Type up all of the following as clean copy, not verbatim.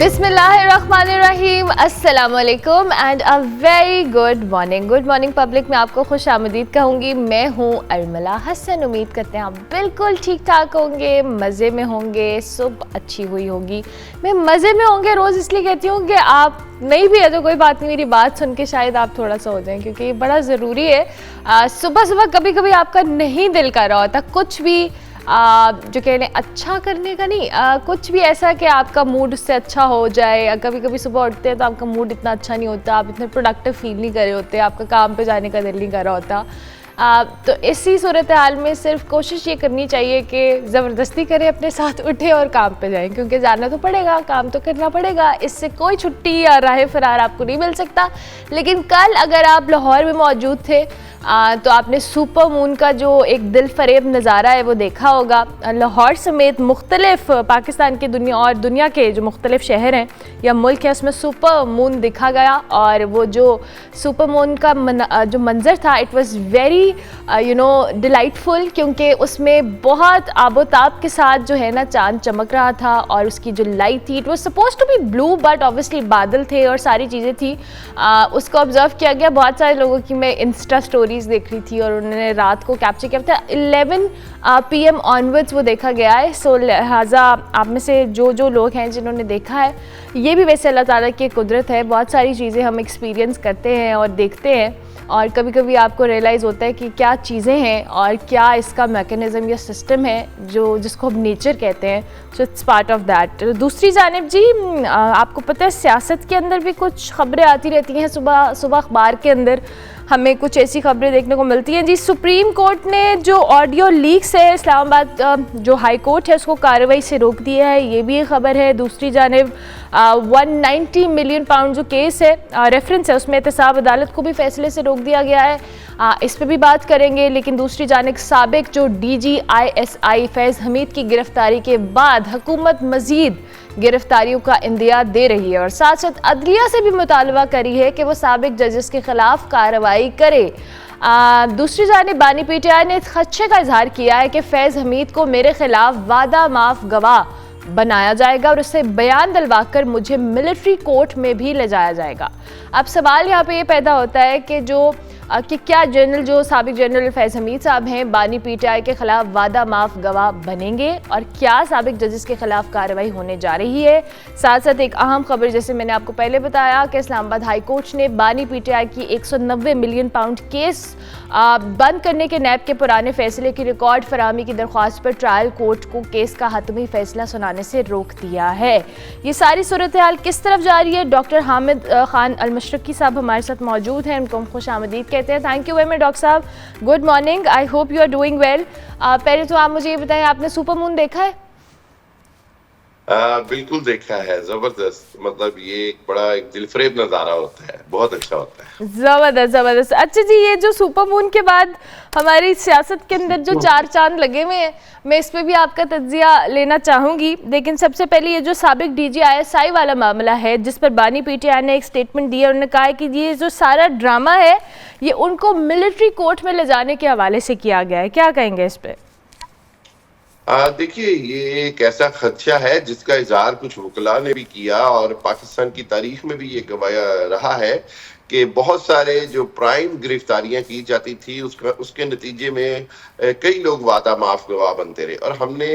बिस्मिल्लाहिर्रहमानिर्रहीम, अस्सलाम वालेकुम and a very good morning. Good morning public में आपको खुश आमदीद कहूँगी। मैं हूँ अरमला हसन। उम्मीद करते हैं आप बिल्कुल ठीक ठाक होंगे, मज़े में होंगे, सुबह अच्छी हुई होगी। मैं मज़े में होंगे रोज़ इसलिए कहती हूँ कि आप नहीं भी है तो कोई बात नहीं, मेरी बात सुन के शायद आप थोड़ा सा हो जाएं, क्योंकि ये बड़ा ज़रूरी है। सुबह सुबह कभी कभी आपका नहीं दिल कर रहा होता कुछ भी जो कह लें अच्छा करने का, नहीं कुछ भी ऐसा कि आपका मूड उससे अच्छा हो जाए। कभी कभी सुबह उठते हैं तो आपका मूड इतना अच्छा नहीं होता, आप इतने प्रोडक्टिव फील नहीं कर रहे होते, आपका काम पे जाने का दिल नहीं कर रहा होता। तो इसी सूरत हाल में सिर्फ कोशिश ये करनी चाहिए कि ज़बरदस्ती करें, अपने साथ उठे और काम पे जाएं, क्योंकि जाना तो पड़ेगा, काम तो करना पड़ेगा। इससे कोई छुट्टी या राह फरार आपको नहीं मिल सकता। लेकिन कल अगर आप लाहौर में मौजूद थे तो आपने सुपर मून का जो एक दिल फरेब नज़ारा है वो देखा होगा। लाहौर समेत मुख्तलिफ पाकिस्तान के और दुनिया के जो मुख्तलिफ शहर हैं या मुल्क हैं उसमें सुपर मून दिखा गया। और वो जो सुपर मून का जो मंज़र था, इट वाज़ वेरी डिलाइटफुल, क्योंकि उसमें बहुत आबोताब के साथ जो है ना चांद चमक रहा था और उसकी जो लाइट थी, it was suppose to be blue but obviously बादल थे और सारी चीज़ें थी। उसको ऑब्जर्व किया गया। बहुत सारे लोगों की मैं इंस्टा स्टोरीज देख रही थी और उन्होंने रात को कैप्चर किया था। 11 PM ऑनवर्ड्स वो देखा गया है। सो लिहाजा आप में से जो लोग हैं जिन्होंने देखा है, ये भी वैसे अल्लाह ताला की कुदरत है। बहुत सारी चीज़ें हम एक्सपीरियंस करते हैं और देखते हैं और कभी कभी आपको रियलाइज़ होता है कि क्या चीज़ें हैं और क्या इसका मैकेनिज़्म या सिस्टम है जिसको हम नेचर कहते हैं। So it's part of that. दूसरी जानिब जी, आपको पता है सियासत के अंदर भी कुछ खबरें आती रहती हैं। सुबह सुबह अखबार के अंदर हमें कुछ ऐसी खबरें देखने को मिलती हैं जी। सुप्रीम कोर्ट ने जो ऑडियो लीक्स है, इस्लामाबाद जो हाई कोर्ट है उसको कार्रवाई से रोक दिया है, ये भी एक खबर है। दूसरी जानिब 190 मिलियन पाउंड जो केस है, रेफरेंस है, उसमें एहतसाब अदालत को भी फैसले से रोक दिया गया है। इस पर भी बात करेंगे। लेकिन दूसरी जानिब साबिक जो DG ISI फैज़ हमीद की गिरफ्तारी के बाद हुकूमत मज़ीद गिरफ्तारियों का इंदिया दे रही है और साथ साथ अदलिया से भी मुतालबा करी है कि वो साबिक जजेस के खिलाफ कार्रवाई करे। दूसरी जानिब बानी PTI ने खदशे का इजहार किया है कि फैज़ हमीद को मेरे खिलाफ वादा माफ गवाह बनाया जाएगा और उससे बयान दिलवा कर मुझे मिलिट्री कोर्ट में भी ले जाया जाएगा। अब सवाल यहाँ पे ये पैदा होता है कि क्या जनरल जो साबिक जनरल फैज़ हमीद साहब हैं बानी PTI के खिलाफ वादा माफ गवाह बनेंगे और क्या साबिक जजेस के खिलाफ कार्रवाई होने जा रही है। साथ साथ एक अहम खबर, जैसे मैंने आपको पहले बताया कि इस्लामाबाद हाई कोर्ट ने बानी PTI की 190 मिलियन पाउंड केस बंद करने के नैब के पुराने फैसले की रिकॉर्ड फराहमी की दरख्वास्त पर ट्रायल कोर्ट को केस का हतमी फैसला सुनाने से रोक दिया है। ये सारी सूरत हाल किस तरफ जा रही है, डॉक्टर हामिद खान अल-मशरकी साहब हमारे साथ मौजूद हैं, उनको हम खुश आमदीद कहते हैं। Thank you very much doctor साहब, good morning, I hope you are doing well. पहले तो आप मुझे ये बताएं, आपने सुपर मून देखा है? बिल्कुल देखा है, जबरदस्त। मतलब ये एक दिलफरेब नज़ारा होता है, बहुत अच्छा होता है। जबरदस्त जबरदस्त। अच्छा जी, ये जो सुपर मून के बाद हमारी सियासत के अंदर जो चार चांद लगे हुए हैं, मैं इस पे भी आपका तज्जिया लेना चाहूँगी। लेकिन सबसे पहले ये जो साबिक DG ISI वाला मामला है, जिस पर बानी PTI ने एक स्टेटमेंट दिया, उन्होंने कहा है कि ये जो सारा ड्रामा है ये उनको मिलिट्री कोर्ट में ले जाने के हवाले से किया गया है। क्या कहेंगे इस पर? देखिए, ये एक ऐसा खदशा है जिसका इजहार कुछ वकला ने भी किया और पाकिस्तान की तारीख में भी ये गवाया रहा है कि बहुत सारे जो प्राइम गिरफ्तारियां की जाती थी उसके नतीजे में कई लोग वादा माफ गवाह बनते रहे। और हमने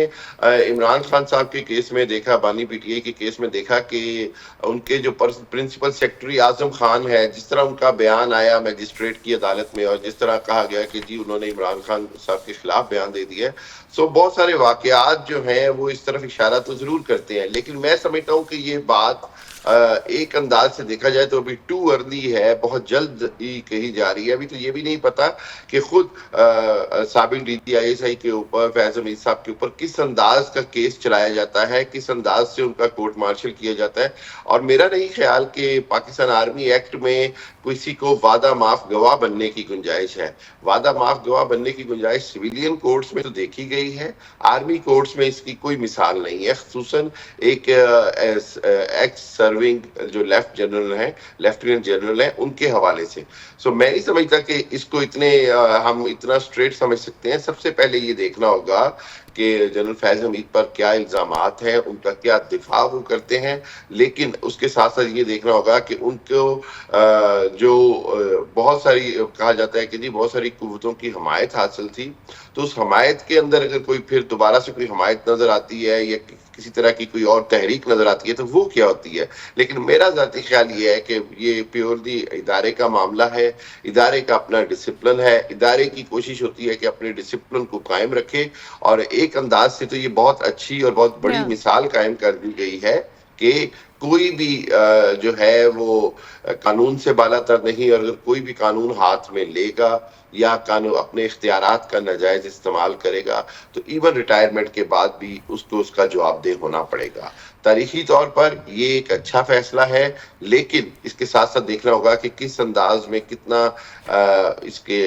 इमरान खान साहब के केस में देखा, बानी PTI के केस में देखा कि उनके जो प्रिंसिपल सेक्रेटरी आजम खान है, जिस तरह उनका बयान आया मजिस्ट्रेट की अदालत में और जिस तरह कहा गया कि जी उन्होंने इमरान खान साहब के खिलाफ बयान दे दिया। सो बहुत सारे वाकयात जो हैं वो इस तरफ इशारा तो जरूर करते हैं, लेकिन मैं समझता हूँ कि ये बात एक अंदाज से देखा जाए तो अभी टू अर्ली है, बहुत जल्द ही कही जा रही है। अभी तो ये भी नहीं पता कि खुद साबिक DG ISI के ऊपर, फैज़ हमीद साहब के ऊपर किस अंदाज का केस चलाया जाता है, किस अंदाज से उनका कोर्ट मार्शल किया जाता है। और मेरा नहीं ख्याल कि पाकिस्तान आर्मी एक्ट में किसी को वादा माफ गवाह बनने की गुंजाइश है। वादा माफ गवाह बनने की गुंजाइश सिविलियन कोर्ट्स में तो देखी गई है, आर्मी कोर्ट्स में इसकी कोई मिसाल नहीं है, खुसूसन एक एक्स सर्विंग जो लेफ्टिनेंट जनरल हैं उनके हवाले से। सो मैं नहीं समझता कि इसको हम इतना स्ट्रेट समझ सकते हैं। सबसे पहले ये देखना होगा कि जनरल फैज़ हमीद पर क्या इल्ज़ामात हैं, उनका क्या दिफ़ा वो करते हैं। लेकिन उसके साथ-साथ ये देखना होगा कि उनको बहुत सारी कहा जाता है कि जी बहुत सारी कुव्वतों की हमायत हासिल थी, तो उस हमायत के अंदर अगर कोई फिर दोबारा से कोई हमायत नज़र आती है या किसी तरह की कोई और तहरीक नज़र आती है, तो वो क्या होती है। लेकिन मेरा ज़ाती ख़्याल ये है कि ये प्योरली इदारे का मामला है, इदारे का अपना डिसिप्लिन है, इदारे की कोशिश होती है कि अपने डिसिप्लिन को कायम रखे और एक अंदाज़ से तो ये बहुत अच्छी और बहुत बड़ी या मिसाल कायम कर दी गई है कि कोई भी जो है वो कानून से बालातर नहीं, और अगर कोई भी कानून हाथ में लेगा या कानून अपने इख्तियारात का नाजायज़ इस्तेमाल करेगा, तो इवन रिटायरमेंट के बाद भी उसको उसका जवाबदेह होना पड़ेगा। तारीखी तौर पर ये एक अच्छा फैसला है, लेकिन इसके साथ-साथ देखना होगा कि किस अंदाज़ में कितना इसके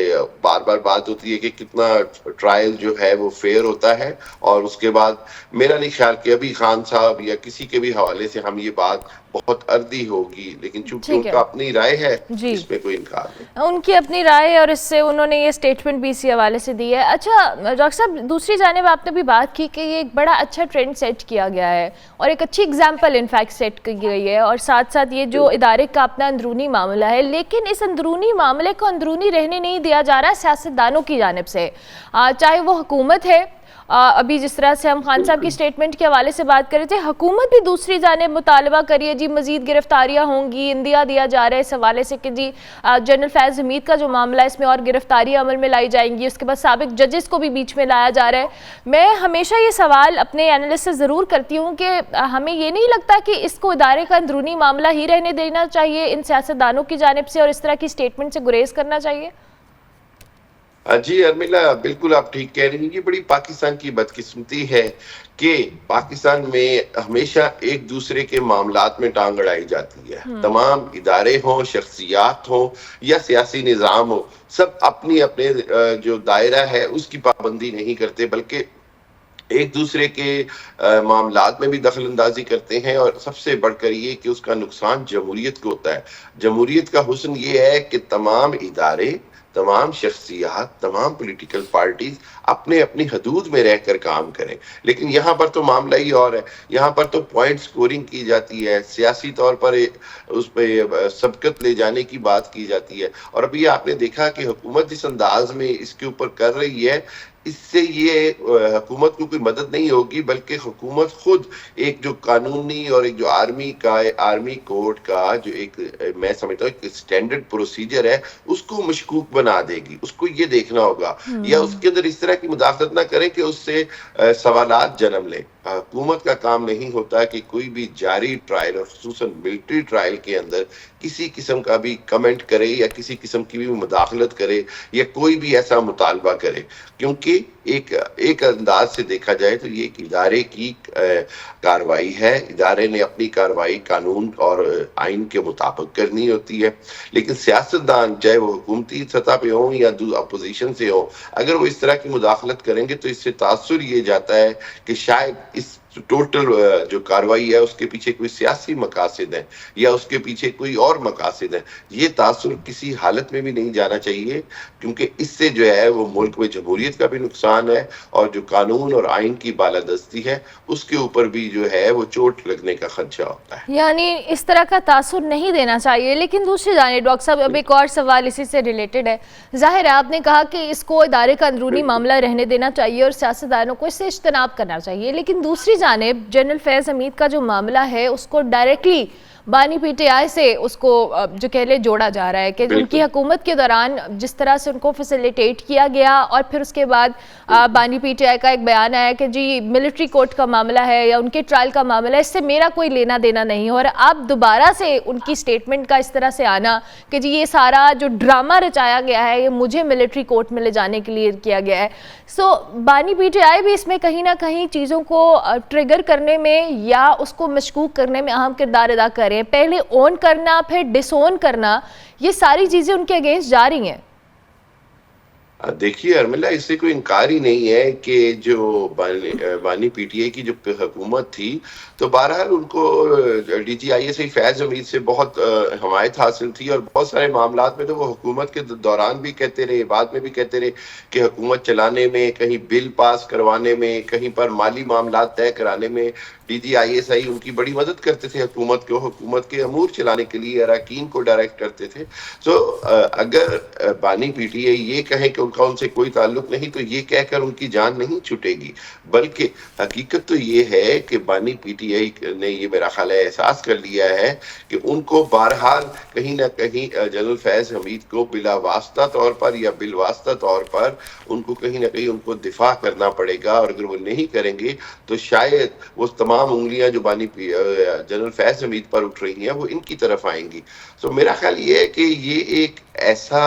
बार-बार बात होती है कि कितना ट्रायल जो है वो फेयर होता है, और उसके बाद मेरा नहीं ख्याल कि अभी खान साहब या किसी के भी हवाले से हम ये बात बहुत अर्दी होगी, लेकिन चूँकि ठीक है उनका अपनी राय है, जी, इसमें कोई इनकार नहीं। उनकी अपनी राय है और इससे उन्होंने ये स्टेटमेंट भी इसी हवाले से दी है। अच्छा डॉक्टर साहब, दूसरी जानिब आपने भी बात की कि ये एक बड़ा अच्छा ट्रेंड सेट किया गया है और एक अच्छी एग्जाम्पल इनफैक्ट सेट की गई है, और साथ साथ ये जो इदारे का अपना अंदरूनी मामला है, लेकिन इस अंदरूनी मामले को अंदरूनी रहने नहीं दिया जा रहा है सियासतदानों की जानिब से, चाहे वो हुकूमत है। अभी जिस तरह से हम खान साहब की स्टेटमेंट के हवाले से बात कर रहे थे, हुकूमत भी दूसरी जानिब मुतालबा करिए जी मजीद गिरफ्तारियां होंगी, इंदिया दिया जा रहा है इस हवाले से कि जी जनरल फैज़ हमीद का जो मामला है इसमें और गिरफ्तारियां अमल में लाई जाएंगी, उसके बाद साबिक जजेस को भी बीच में लाया जा रहा है। मैं हमेशा ये सवाल अपने एनालिस्ट से ज़रूर करती हूँ कि हमें ये नहीं लगता कि इसको इदारे का अंदरूनी मामला ही रहने देना चाहिए इन सियासतदानों की जानिब से और इस तरह की स्टेटमेंट से गुरेज करना चाहिए? जी अर्मिला, बिल्कुल आप ठीक कह रही हैं। ये बड़ी पाकिस्तान की बदकिस्मती है कि पाकिस्तान में हमेशा एक दूसरे के मामलात में टांग अड़ाई जाती है। तमाम इदारे हों, शख्सियात हों या सियासी निज़ाम हो, सब अपनी अपने जो दायरा है उसकी पाबंदी नहीं करते, बल्कि एक दूसरे के मामलात में भी दखल अंदाजी करते हैं, और सबसे बढ़कर ये कि उसका नुकसान जमहूरियत को होता है। जमहूरियत का हुस्न ये है कि तमाम इदारे, तमाम शख्सियात, तमाम पॉलिटिकल पार्टीज अपने अपनी हदूद में रहकर काम करें। लेकिन यहाँ पर तो मामला ही और है, यहाँ पर तो पॉइंट स्कोरिंग की जाती है, सियासी तौर पर उस पर सबकत ले जाने की बात की जाती है। और अभी आपने देखा कि हुकूमत जिस अंदाज में इसके ऊपर कर रही है, इससे ये हुकूमत को कोई मदद नहीं होगी, बल्कि हुकूमत खुद एक जो कानूनी और एक जो आर्मी कोड का जो एक मैं समझता हूँ एक स्टैंडर्ड प्रोसीजर है, उसको मशकूक बना देगी। उसको ये देखना होगा, या उसके अंदर इस तरह की मुदाखलत ना करें कि उससे सवालात जन्म लें। हुकूमत का काम नहीं होता कि कोई भी जारी ट्रायल और खुसूसन मिलिट्री ट्रायल के अंदर किसी किस्म का भी कमेंट करे या किसी किस्म की भी मुदाखलत करे या कोई भी ऐसा मुतालबा करे, क्योंकि एक अंदाज से देखा जाए तो ये एक इदारे की कार्रवाई है। इदारे ने अपनी कार्रवाई कानून और आइन के मुताबिक करनी होती है। लेकिन सियासतदान, चाहे वो हुकूमती सतह पे हो या अपोजिशन से हो, अगर वो इस तरह की मुदाखलत करेंगे तो इससे तासुर ये जाता है कि शायद इस टोटल जो कार्रवाई है उसके पीछे कोई सियासी मकासद है या उसके पीछे कोई और मकासद है। ये तासुर किसी हालत में भी नहीं जाना चाहिए, क्योंकि इससे जो है वो मुल्क में जमहूरियत का भी नुकसान है और जो कानून और आइन की बालादस्ती है उसके ऊपर भी जो है वो चोट लगने का खदशा होता है। यानी इस तरह का तासुर नहीं देना चाहिए। लेकिन दूसरी जानिब डॉक्टर साहब, अब एक और सवाल इसी से रिलेटेड है। जाहिर है आपने कहा कि इसको इदारे का अंदरूनी मामला रहने देना चाहिए और सियासतदानों को इससे इज्तनाब करना चाहिए, लेकिन दूसरी जानिब जनरल फैज़ हमीद का जो मामला है उसको डायरेक्टली बानी पीटीआई से उसको जो कह ले जोड़ा जा रहा है कि उनकी हुकूमत के दौरान जिस तरह से उनको फैसिलिटेट किया गया, और फिर उसके बाद बानी पीटीआई का एक बयान आया कि जी मिलिट्री कोर्ट का मामला है या उनके ट्रायल का मामला है, इससे मेरा कोई लेना देना नहीं। और अब दोबारा से उनकी स्टेटमेंट का इस तरह से आना कि जी ये सारा जो ड्रामा रचाया गया है ये मुझे मिलिट्री कोर्ट में ले जाने के लिए किया गया है। सो बानी पीटीआई भी इसमें कहीं ना कहीं चीज़ों को ट्रिगर करने में या उसको मशकूक करने में अहम किरदार अदा कर रहे हैं। पहले ओन करना फिर डिसोन करना, ये सारी चीज़ें उनके अगेंस्ट जा रही हैं। देखिए अर्मिला, इससे कोई इनकार ही नहीं है कि जो बानी पीटीआई की जो हुकूमत थी, तो बहरहाल उनको डीजीआईएसआई फैज़ हमीद से बहुत हमायत हासिल थी और बहुत सारे मामलात में तो वो हुकूमत के दौरान भी कहते रहे, बाद में भी कहते रहे कि हुकूमत चलाने में, कहीं बिल पास करवाने में, कहीं पर माली मामलात तय कराने में डीजीआईएसआई उनकी बड़ी मदद करते थे हुकूमत को, हुकूमत के अमूर चलाने के लिए अरकान को डायरेक्ट करते थे। सो अगर बानी पीटीआई ये कहें कि उनका उनसे कोई ताल्लुक नहीं, तो ये कहकर उनकी जान नहीं छूटेगी, बल्कि हकीकत तो ये है कि बानी पीटीआई ने ये मेरा ख्याल है एहसास कर लिया है कि उनको बहरहाल कहीं न कहीं जनरल फैज़ हमीद को बिला वास्ता तौर पर या बिलवास्ता तौर पर उनको कहीं न कहीं उनको दिफा करना पड़ेगा, और अगर वो नहीं करेंगे तो शायद वो तमाम उँगलियाँ जो जनरल फैज़ हमीद पर उठ रही हैं वो इनकी तरफ आएँगी। तो मेरा ख्याल ये है कि ये एक ऐसा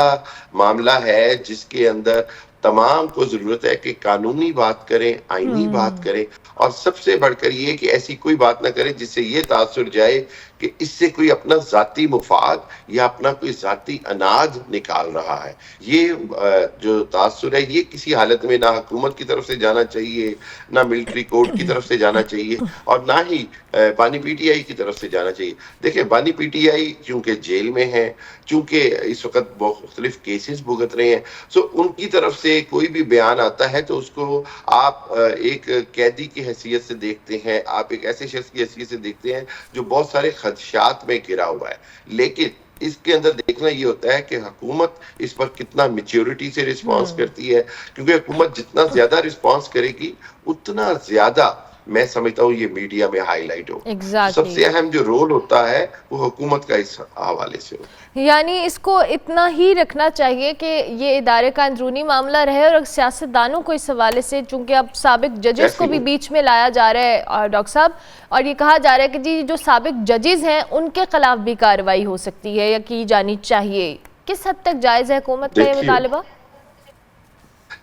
मामला है जिसके अंदर तमाम को ज़रूरत है कि कानूनी बात करें, आईनी बात करें, और सबसे बढ़कर ये कि ऐसी कोई बात ना करें जिससे ये तासुर जाए कि इससे कोई अपना ज़ाती मुफ़ाद या अपना कोई ज़ाती अनाज निकाल रहा है। ये जो तासुर है ये किसी हालत में ना हुकूमत की तरफ से जाना चाहिए, ना मिलिट्री कोर्ट की तरफ से जाना चाहिए, और ना ही बानी पीटीआई की तरफ से जाना चाहिए। देखिए, बानी पीटीआई चूँकि जेल में है, चूँकि इस वक़्त मुख्तलिफ केसेस भुगत रहे हैं, सो उनकी तरफ से कोई भी बयान आता है तो उसको आप एक कैदी की हैसियत से देखते हैं, आप एक ऐसे शख्स की हैसियत से देखते हैं जो बहुत सारे खदशात में घिरा हुआ है। लेकिन इसके अंदर देखना ये होता है कि हुकूमत इस पर कितना मैच्योरिटी से रिस्पॉन्स करती है, क्योंकि हुकूमत जितना ज़्यादा रिस्पॉन्स करेगी, उतना ज़्यादा मैं समझता हूँ ये मीडिया में हाईलाइट होगा। एग्जैक्टली सबसे अहम जो रोल होता है वो हुकूमत का इस हवाले से होता है। यानी इसको इतना ही रखना चाहिए कि ये इदारे का अंदरूनी मामला रहे, और सियासतदानों को इस हवाले से, चूंकि अब साबिक जजेस को भी बीच में लाया जा रहा है और डॉक्टर साहब, और ये कहा जा रहा है कि जी जो साबिक जजेस हैं उनके खिलाफ भी कार्रवाई हो सकती है या की जानी चाहिए। किस हद तक जायज़ है हुकूमत का ये मुतालबा?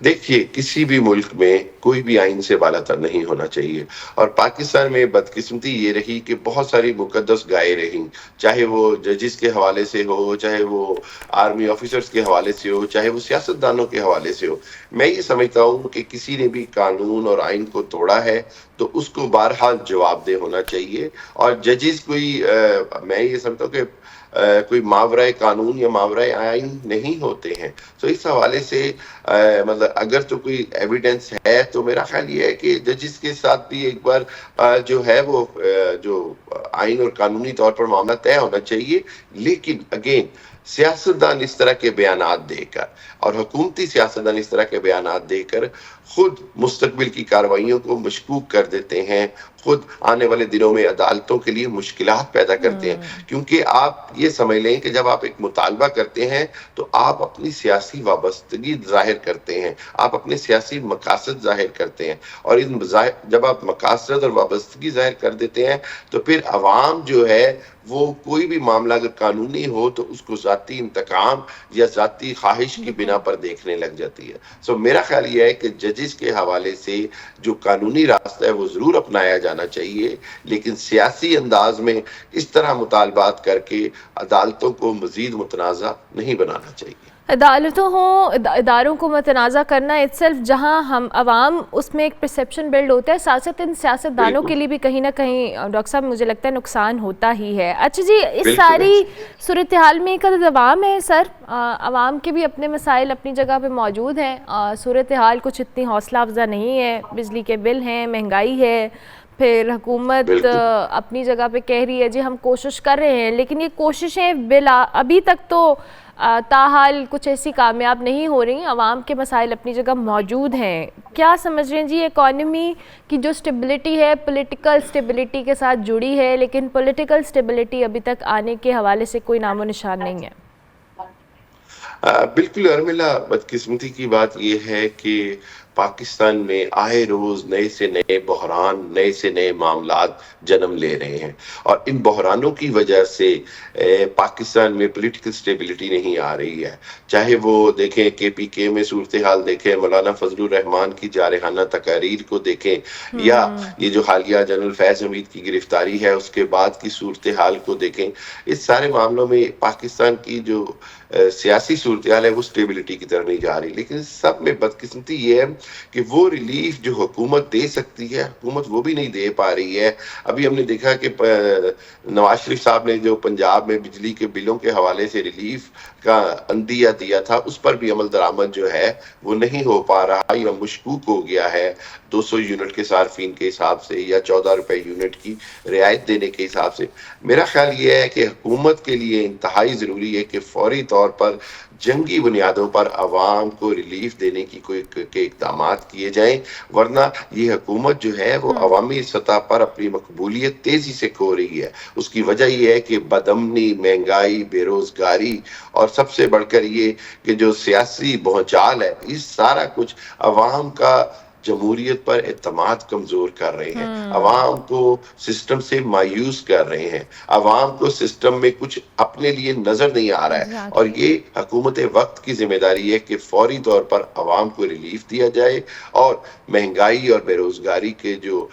देखिए, किसी भी मुल्क में कोई भी आइन से बालातर नहीं होना चाहिए, और पाकिस्तान में बदकिस्मती ये रही कि बहुत सारी मुकद्दस गायें रहीं, चाहे वो जजेस के हवाले से हो, चाहे वो आर्मी ऑफिसर्स के हवाले से हो, चाहे वो सियासतदानों के हवाले से हो। मैं ये समझता हूँ कि किसी ने भी कानून और आइन को तोड़ा है तो उसको बहरहाल जवाबदेह होना चाहिए, और जजेस मैं ये समझता हूँ कि कोई मावराए कानून या मावराए आइन नहीं होते हैं। तो इस हवाले से मतलब अगर तो कोई एविडेंस है तो मेरा ख्याल ये है कि जजेस के साथ भी एक बार जो है वो जो आइन और कानूनी तौर पर मामला तय होना चाहिए। लेकिन अगेन, सियासतदान इस तरह के बयानात देकर और हुकूमती सियासतदान इस तरह के बयानात देकर खुद मुस्तकबिल की कार्रवाइयों को मशकूक कर देते हैं, खुद आने वाले दिनों में अदालतों के लिए मुश्किलात पैदा करते हैं। क्योंकि आप ये समझ लें कि जब आप एक मुतालबा करते हैं तो आप अपनी सियासी वाबस्तगी ज़ाहिर करते हैं, आप अपने सियासी मकासद ज़ाहिर करते हैं, और जब आप मकासद और वाबस्तगी ज़ाहिर कर देते हैं तो फिर अवाम जो है वो कोई भी मामला अगर कानूनी हो तो उसको ज़ाती इंतकाम या ज़ाती ख्वाहिश की बिना पर देखने लग जाती है। सो मेरा ख्याल ये है कि जजेस के हवाले से जो कानूनी रास्ता है वो ज़रूर अपनाया जाना चाहिए, लेकिन सियासी अंदाज में इस तरह मुतालबात करके अदालतों को मज़ीद मुतनाज़ा नहीं बनाना चाहिए। अदालतों हों, इदारों को मुतनाज़ा करना इत्सेल्फ, जहाँ हम अवाम उसमें एक परसेप्शन बिल्ड होता है, साथ साथ इन सियासतदानों के लिए भी कहीं ना कहीं डॉक्टर साहब मुझे लगता है नुकसान होता ही है। अच्छा जी, इस सारी सूरत हाल में एक अवाम है सर, अवाम के भी अपने मसाइल अपनी जगह पे मौजूद हैं। सूरत हाल कुछ इतनी हौसला अफजा नहीं है, बिजली के बिल हैं, महंगाई है, फिर हुकूमत अपनी जगह पे कह रही है जी हम कोशिश कर रहे हैं, लेकिन ये कोशिशें बिला अभी तक तो ताहाल कुछ ऐसी कामयाब नहीं हो रही। आवाम के मसाइल अपनी जगह मौजूद हैं। क्या समझ रहे हैं जी, इकॉनमी की जो स्टेबिलिटी है पॉलिटिकल स्टेबिलिटी के साथ जुड़ी है, लेकिन पॉलिटिकल स्टेबिलिटी अभी तक आने के हवाले से कोई नामो निशान नहीं है। बिल्कुल अर्मिला, बदकिस्मती की बात यह है कि पाकिस्तान में आए रोज नए से नए बहरान, नए से नए मामलात जन्म ले रहे हैं, और इन बहरानों की वजह से पाकिस्तान में पॉलिटिकल स्टेबिलिटी नहीं आ रही है। चाहे वो देखें KPK में सूरत हाल देखें, मौलाना फजलुर रहमान की जारहाना तकारीर को देखें, या ये जो हालिया जनरल फैज़ हमीद की गिरफ्तारी है उसके बाद की सूरत हाल को देखें। इस सारे मामलों में पाकिस्तान की जो सियासी सूरत-ए-हाल है वो स्टेबिलिटी की तरफ नहीं जा रही। लेकिन सब में बदकिस्मती ये है कि वो रिलीफ़ जो हुकूमत दे सकती है, हुकूमत वो भी नहीं दे पा रही है। अभी हमने देखा कि नवाज़ शरीफ साहब ने जो पंजाब में बिजली के बिलों के हवाले से रिलीफ़ का अंदिया दिया था, उस पर भी अमल दरामद जो है वो नहीं हो पा रहा या मशकूक हो गया है। 200 यूनिट के सार्फिन के हिसाब से या ₹14 यूनिट की रियायत देने के हिसाब से। मेरा ख़्याल ये है कि हुकूमत के लिए इंतहाई ज़रूरी है कि फ़ौरी तौर पर जंगी बुनियादों पर आवाम को रिलीफ़ देने की कोई के इक़दामात किए जाएँ, वरना ये हुकूमत जो है वो अवामी सतह पर अपनी मकबूलियत तेज़ी से खो रही है। उसकी वजह ये है कि बदअमनी, महँगाई, बेरोज़गारी और सबसे बढ़कर ये कि जो सियासी भौचाल है, ये सारा कुछ अवाम का जमहूरियत पर एतमाद कमज़ोर कर रहे हैं। अवाम को सिस्टम से मायूस कर रहे हैं। अवाम को सिस्टम में कुछ अपने लिए नज़र नहीं आ रहा है और ये हुकूमत वक़्त की ज़िम्मेदारी है कि फ़ौरी तौर पर अवाम को रिलीफ़ दिया जाए और महँगाई और बेरोज़गारी के जो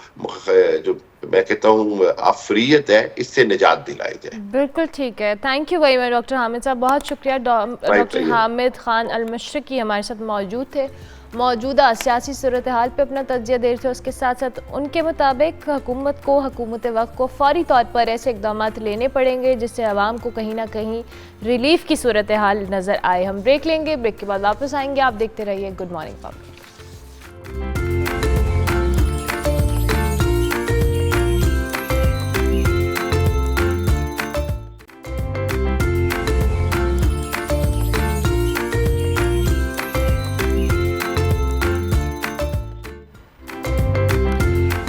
मैं कहता हूँ अफ़रियत है, इससे निजात दिलाई जाए। बिल्कुल ठीक है। Thank you very much doctor Hamid साहब, बहुत शुक्रिया। डॉक्टर हामिद ख़ान अल-मशरिकी हमारे साथ मौजूद थे। मौजूदा सियासी सूरत हाल पे अपना तज्ज़िया दे रहे थे, उसके साथ साथ उनके मुताबिक हुकूमत वक्त को फ़ौरी तौर पर ऐसे इक़दाम लेने पड़ेंगे जिससे आवाम को कहीं ना कहीं रिलीफ़ की सूरत हाल नज़र आए। हम ब्रेक लेंगे, ब्रेक के बाद वापस आएंगे। आप देखते रहिए good morning public.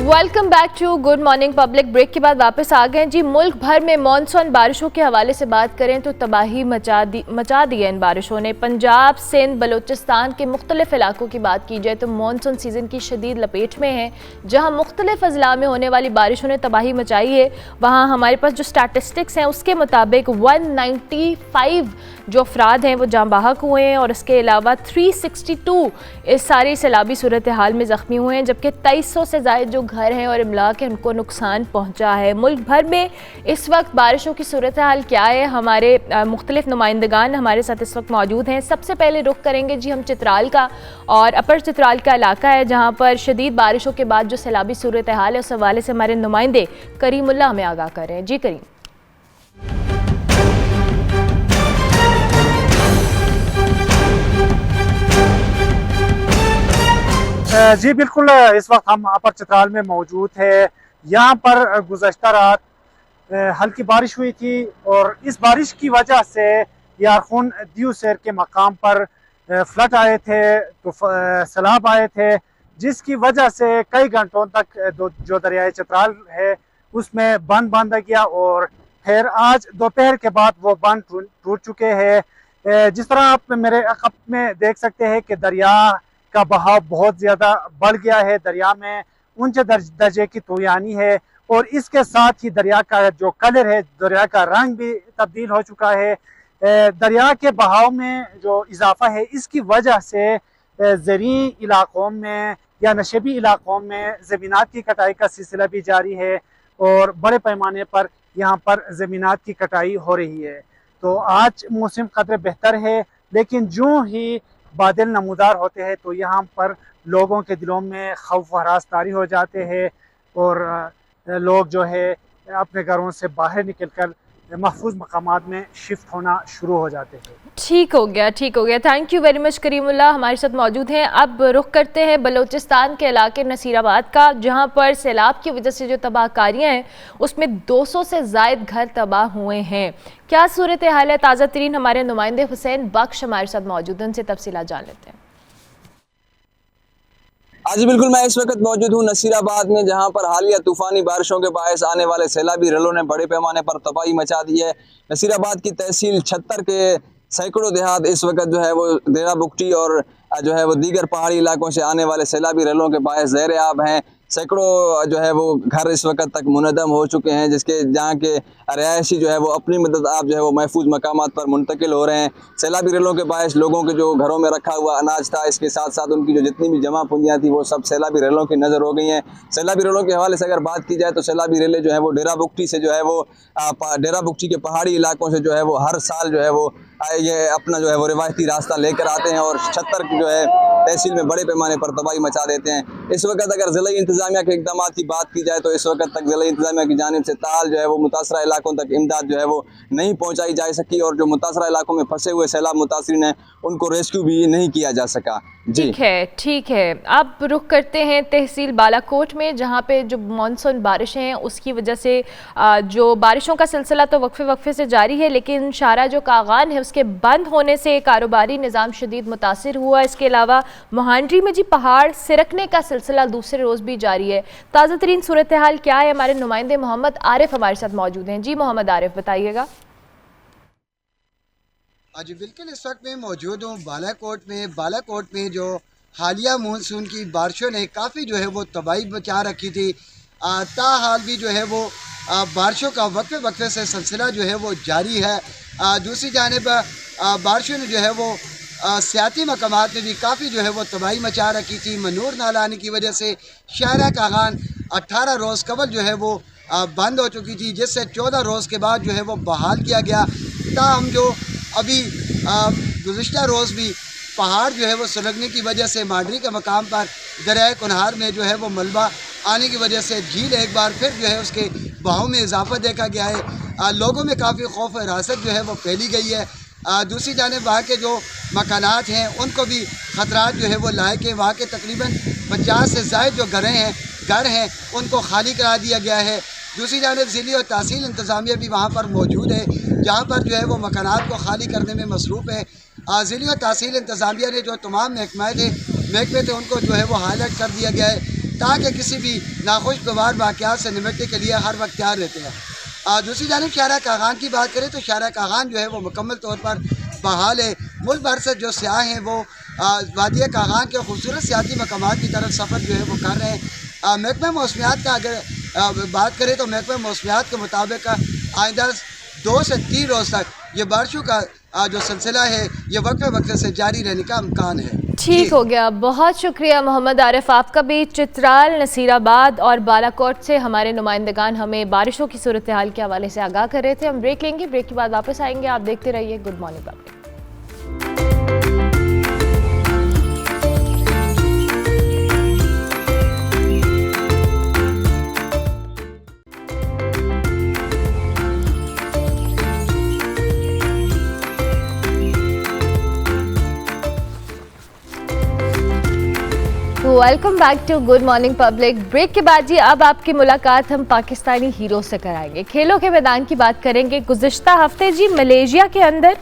Welcome back to good morning public. Break के बाद वापस आ गए जी। मुल्क भर में मॉनसून बारिशों के हवाले से बात करें तो तबाही मचा दी है इन बारिशों ने। पंजाब, सिंध, बलूचिस्तान के मुख्तलिफ इलाकों की बात की जाए तो मॉनसून सीज़न की शदीद लपेट में है। जहां मुख्तलिफ अजला में होने वाली बारिशों ने तबाही मचाई है, वहां हमारे पास जो स्टैटिस्टिक्स हैं उसके मुताबिक 195 जो अफराद हैं वो जाँ बहक हुए हैं और इसके अलावा 362 इस सारी सैलाबी सूरत हाल में ज़ख्मी हुए हैं, जबकि 2300 से ज़ायद जो घर हैं और इमलाक है उनको नुकसान पहुंचा है। मुल्क भर में इस वक्त बारिशों की सूरत हाल क्या है, हमारे मुख्तलिफ नुमाइंदगान हमारे साथ इस वक्त मौजूद हैं। सबसे पहले रुख करेंगे जी हम चित्राल का, और अपर चित्राल का इलाका है जहाँ पर शदीद बारिशों के बाद जो सैलाबी सूरत हाल है उस हवाले से हमारे नुमाइंदे करीमुल्लाह हमें आगाह कर रहे हैं। जी करीम। जी बिल्कुल, इस वक्त हम अपर चित्राल में मौजूद है। यहाँ पर गुज़श्ता रात हल्की बारिश हुई थी और इस बारिश की वजह से यारखून दीव सैर के मकाम पर फ्लड आए थे, तो सैलाब आए थे, जिसकी वजह से कई घंटों तक जो दरियाए चित्राल है उसमें बंद बांधा गया और फिर आज दोपहर के बाद वो बंद टूट चुके हैं। जिस तरह आप मेरे अक़ब में देख सकते हैं कि दरिया का बहाव बहुत ज़्यादा बढ़ गया है। दरिया में ऊंचे दर्जे की तूयानी है और इसके साथ ही दरिया का जो कलर है, दरिया का रंग भी तब्दील हो चुका है। दरिया के बहाव में जो इजाफा है इसकी वजह से ज़रीई इलाकों में या नशेबी इलाकों में ज़मीनात की कटाई का सिलसिला भी जारी है और बड़े पैमाने पर यहाँ पर ज़मीनात की कटाई हो रही है। तो आज मौसम कदर बेहतर है, लेकिन जो ही बादल नमूदार होते हैं तो यहाँ पर लोगों के दिलों में खौफ व हरास तारी हो जाते हैं और लोग जो है अपने घरों से बाहर निकलकर महफूज मकामात में शिफ्ट होना शुरू हो जाते हैं। ठीक हो गया, ठीक हो गया। Thank you very much Karimullah हमारे साथ मौजूद हैं। अब रुख करते हैं बलूचिस्तान के इलाके नसीराबाद का, जहां पर सैलाब की वजह से जो तबाहकारियां हैं उसमें 200 से ज़ायद घर तबाह हुए हैं। क्या सूरत हाल है, ताज़ा तरीन हमारे नुमाइंदे हुसैन बख्श हमारे साथ मौजूद हैं, उनसे तफसीलात जान लेते हैं। जी बिल्कुल, मैं इस वक्त मौजूद हूँ नसीराबाद में, जहाँ पर हालिया तूफ़ानी बारिशों के बायस आने वाले सैलाबी रलों ने बड़े पैमाने पर तबाही मचा दी है। नसीराबाद की तहसील छत्तर के सैकड़ों देहात इस वक्त जो है वो डेरा बुगटी और जो है वो दीगर पहाड़ी इलाकों से आने वाले सैलाबी रलों के बायस ज़ेर आब हैं। सैकड़ों जो है वो घर इस वक्त तक मुनहदम हो चुके हैं, जिसके जहाँ के रहायशी जो है वो अपनी मदद आप जो है वो महफूज मकामात पर मुंतकिल हो रहे हैं। सैलाबी रलों के बायस लोगों के जो घरों में रखा हुआ अनाज था, इसके साथ साथ उनकी जो जितनी भी जमा पूंजियाँ थी वो सब सैलाबी रलों की नज़र हो गई हैं। सैलाबी रलों के हवाले से अगर बात की जाए तो सैलाबी रेलें जो है वो डेरा बुगटी से जो है वो डेरा बुगटी के पहाड़ी इलाकों से जो है वो हर साल जो है वो ये अपना जो है वो रिवायती रास्ता लेकर आते हैं और छत्तर जो है तहसील में बड़े पैमाने पर तबाही मचा देते हैं। इस वक्त अगर ज़िला इंतज़ामिया के इक़दाम की बात की जाए तो इस वक्त तक ज़िला इंतज़ामिया की जानिब से ताल जो है वो मुतासरा इलाकों तक इमदाद जो है वो नहीं पहुँचाई जा सकी और जो मुतासरा इलाकों में फंसे हुए सैलाब मुतासरीन हैं उनको रेस्क्यू भी नहीं किया जा सका। जी ठीक है। अब रुख करते हैं तहसील बालाकोट में, जहाँ पे जो मानसून बारिशें हैं उसकी वजह से जो बारिशों का सिलसिला तो वक्फे से जारी है, लेकिन शारा जो कागान है उसके बंद होने से कारोबारी निज़ाम शदीद मुतासिर हुआ। इसके अलावा मोहांड्री में जी पहाड़ सिरकने का सिलसिला दूसरे रोज़ भी जारी है। ताज़ा तरीन सूरत हाल क्या है, हमारे नुमाइंदे मोहम्मद आरिफ हमारे साथ मौजूद हैं। जी मोहम्मद आरिफ बताइएगा। जी बिल्कुल, इस वक्त मैं मौजूद हूँ बालाकोट में जो हालिया मानसून की बारिशों ने काफ़ी जो है वो तबाही मचा रखी थी। ताहाल भी जो है वो बारिशों का वक्फे से सिलसिला जो है वो जारी है। दूसरी जानिब बारिशों ने जो है वो सियाती मकामात में भी काफ़ी जो है वो तबाही मचा रखी थी। मनूर नाला आने की वजह से शारा कागान 18 रोज़ कबल जो है वो बंद हो चुकी थी, जिससे 14 रोज़ के बाद जो है वो बहाल किया गया। ताहम जो अभी गुज़िश्ता रोज़ भी पहाड़ जो है वो सुलगने की वजह से मांडरी के मकाम पर दरियाए कुनहार में जो है वो मलबा आने की वजह से झील एक बार फिर जो है उसके बहाव में इजाफा देखा गया है। लोगों में काफ़ी खौफ और हरासत जो है वो फैली गई है। दूसरी जानिब वहाँ के जो मकानात हैं उनको भी ख़तरात जो है वो लायक है। वहाँ के तकरीबन 50 से ज़ायद जो घर हैं उनको खाली करा दिया गया है। दूसरी जानिब ज़िली और तहसील इंतज़ामिया भी वहाँ पर मौजूद है, जहाँ पर जो है वो मकानात को खाली करने में मसरूफ़ है। ज़िली और तहसील इंतज़ामिया ने जो तमाम महकमे थे उनको जो है वो हाईलाइट कर दिया गया है ताकि किसी भी नाखुशगवार वाक़यात से निपटने के लिए हर वक्त तैयार रहते हैं। दूसरी जानिब शारा कागान की बात करें तो शारा कागान जो है वो मुकम्मल तौर पर बहाल है। मुल्क भर से जो सयाह हैं वो वादिया कागान के खूबसूरत सियाती मकामात की तरफ सफ़र जो है वो कर रहे हैं। महकमा मौसमियात का अगर बात करें तो महकमा मौसमियात के मुताबिक आइंदा 2 से 3 रोज़ तक ये बारिशों का जो सिलसिला है ये वक्फे से जारी रहने का इम्कान है। ठीक हो गया, बहुत शुक्रिया मोहम्मद आरिफ आपका भी। चित्राल, नसीराबाद और बालाकोट से हमारे नुमाइंदगान हमें बारिशों की सूरत हाल के हवाले से आगाह कर रहे थे। हम ब्रेक लेंगे, ब्रेक के बाद वापस आएंगे। आप देखते रहिए good morning public. Welcome back to good morning public. Break के बाद जी अब आपकी मुलाकात हम पाकिस्तानी हीरो से कराएंगे। खेलों के मैदान की बात करेंगे। गुज़िश्ता हफ्ते जी मलेशिया के अंदर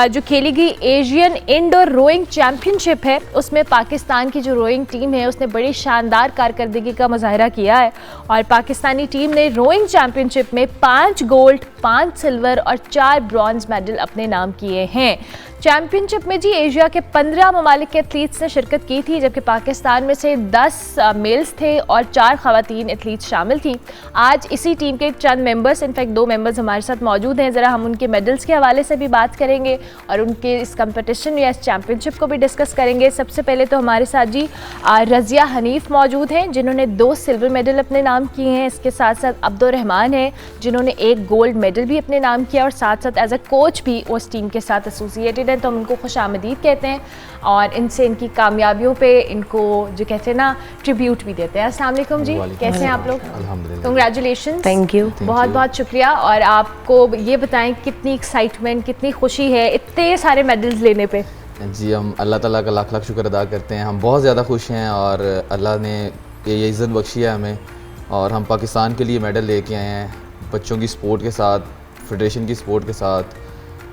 जो खेली गई एशियन इंडोर रोइंग चैम्पियनशिप है उसमें पाकिस्तान की जो रोइंग टीम है उसने बड़ी शानदार कारकर्दगी का मुजाहरा किया है और पाकिस्तानी टीम ने रोइंग चैम्पियनशिप में 5 गोल्ड, 5 सिल्वर और 4 ब्रॉन्ज मेडल अपने नाम किए हैं। चैम्पियनशिप में जी एशिया के 15 ममालिक के एथलीट्स ने शिरकत की थी, जबकि पाकिस्तान में से 10 मेल्स थे और 4 ख़वातीन एथलीट्स शामिल थी। आज इसी टीम के चंद मेंबर्स, इनफैक्ट 2 मेंबर्स हमारे साथ मौजूद हैं। ज़रा हम उनके मेडल्स के हवाले से भी बात करेंगे और उनके इस कंपटिशन या इस चैम्पियनशिप को भी डिस्कस करेंगे। सबसे पहले तो हमारे साथ जी रज़िया हनीफ मौजूद हैं जिन्होंने 2 सिल्वर मेडल अपने नाम किए हैं। इसके साथ साथ अब्दुर्रहमान हैं जिन्होंने 1 गोल्ड मेडल भी अपने नाम किया और साथ साथ एज अ कोच भी उस टीम के साथ एसोसिएटेड है, तो हम उनको खुशामदीद कहते हैं और इनसे इनकी कामयाबियों पे इनको जो कहते हैं ना ट्रिब्यूट भी देते हैं। अस्सलाम वालेकुम जी, कैसे हैं आप लोग? कंग्रेचुलेशन, थैंक यू, बहुत बहुत शुक्रिया। और आपको ये बताएं कितनी एक्साइटमेंट, कितनी खुशी है इतने सारे मेडल्स लेने पे? जी हम अल्लाह ताला का लाख लाख शुक्र अदा करते हैं। हम बहुत ज़्यादा खुश हैं और अल्लाह ने ये इज़्ज़त बख्शी है हमें और हम पाकिस्तान के लिए मेडल लेके आए हैं। बच्चों की स्पोर्ट के साथ, फेडरेशन की स्पोर्ट के साथ,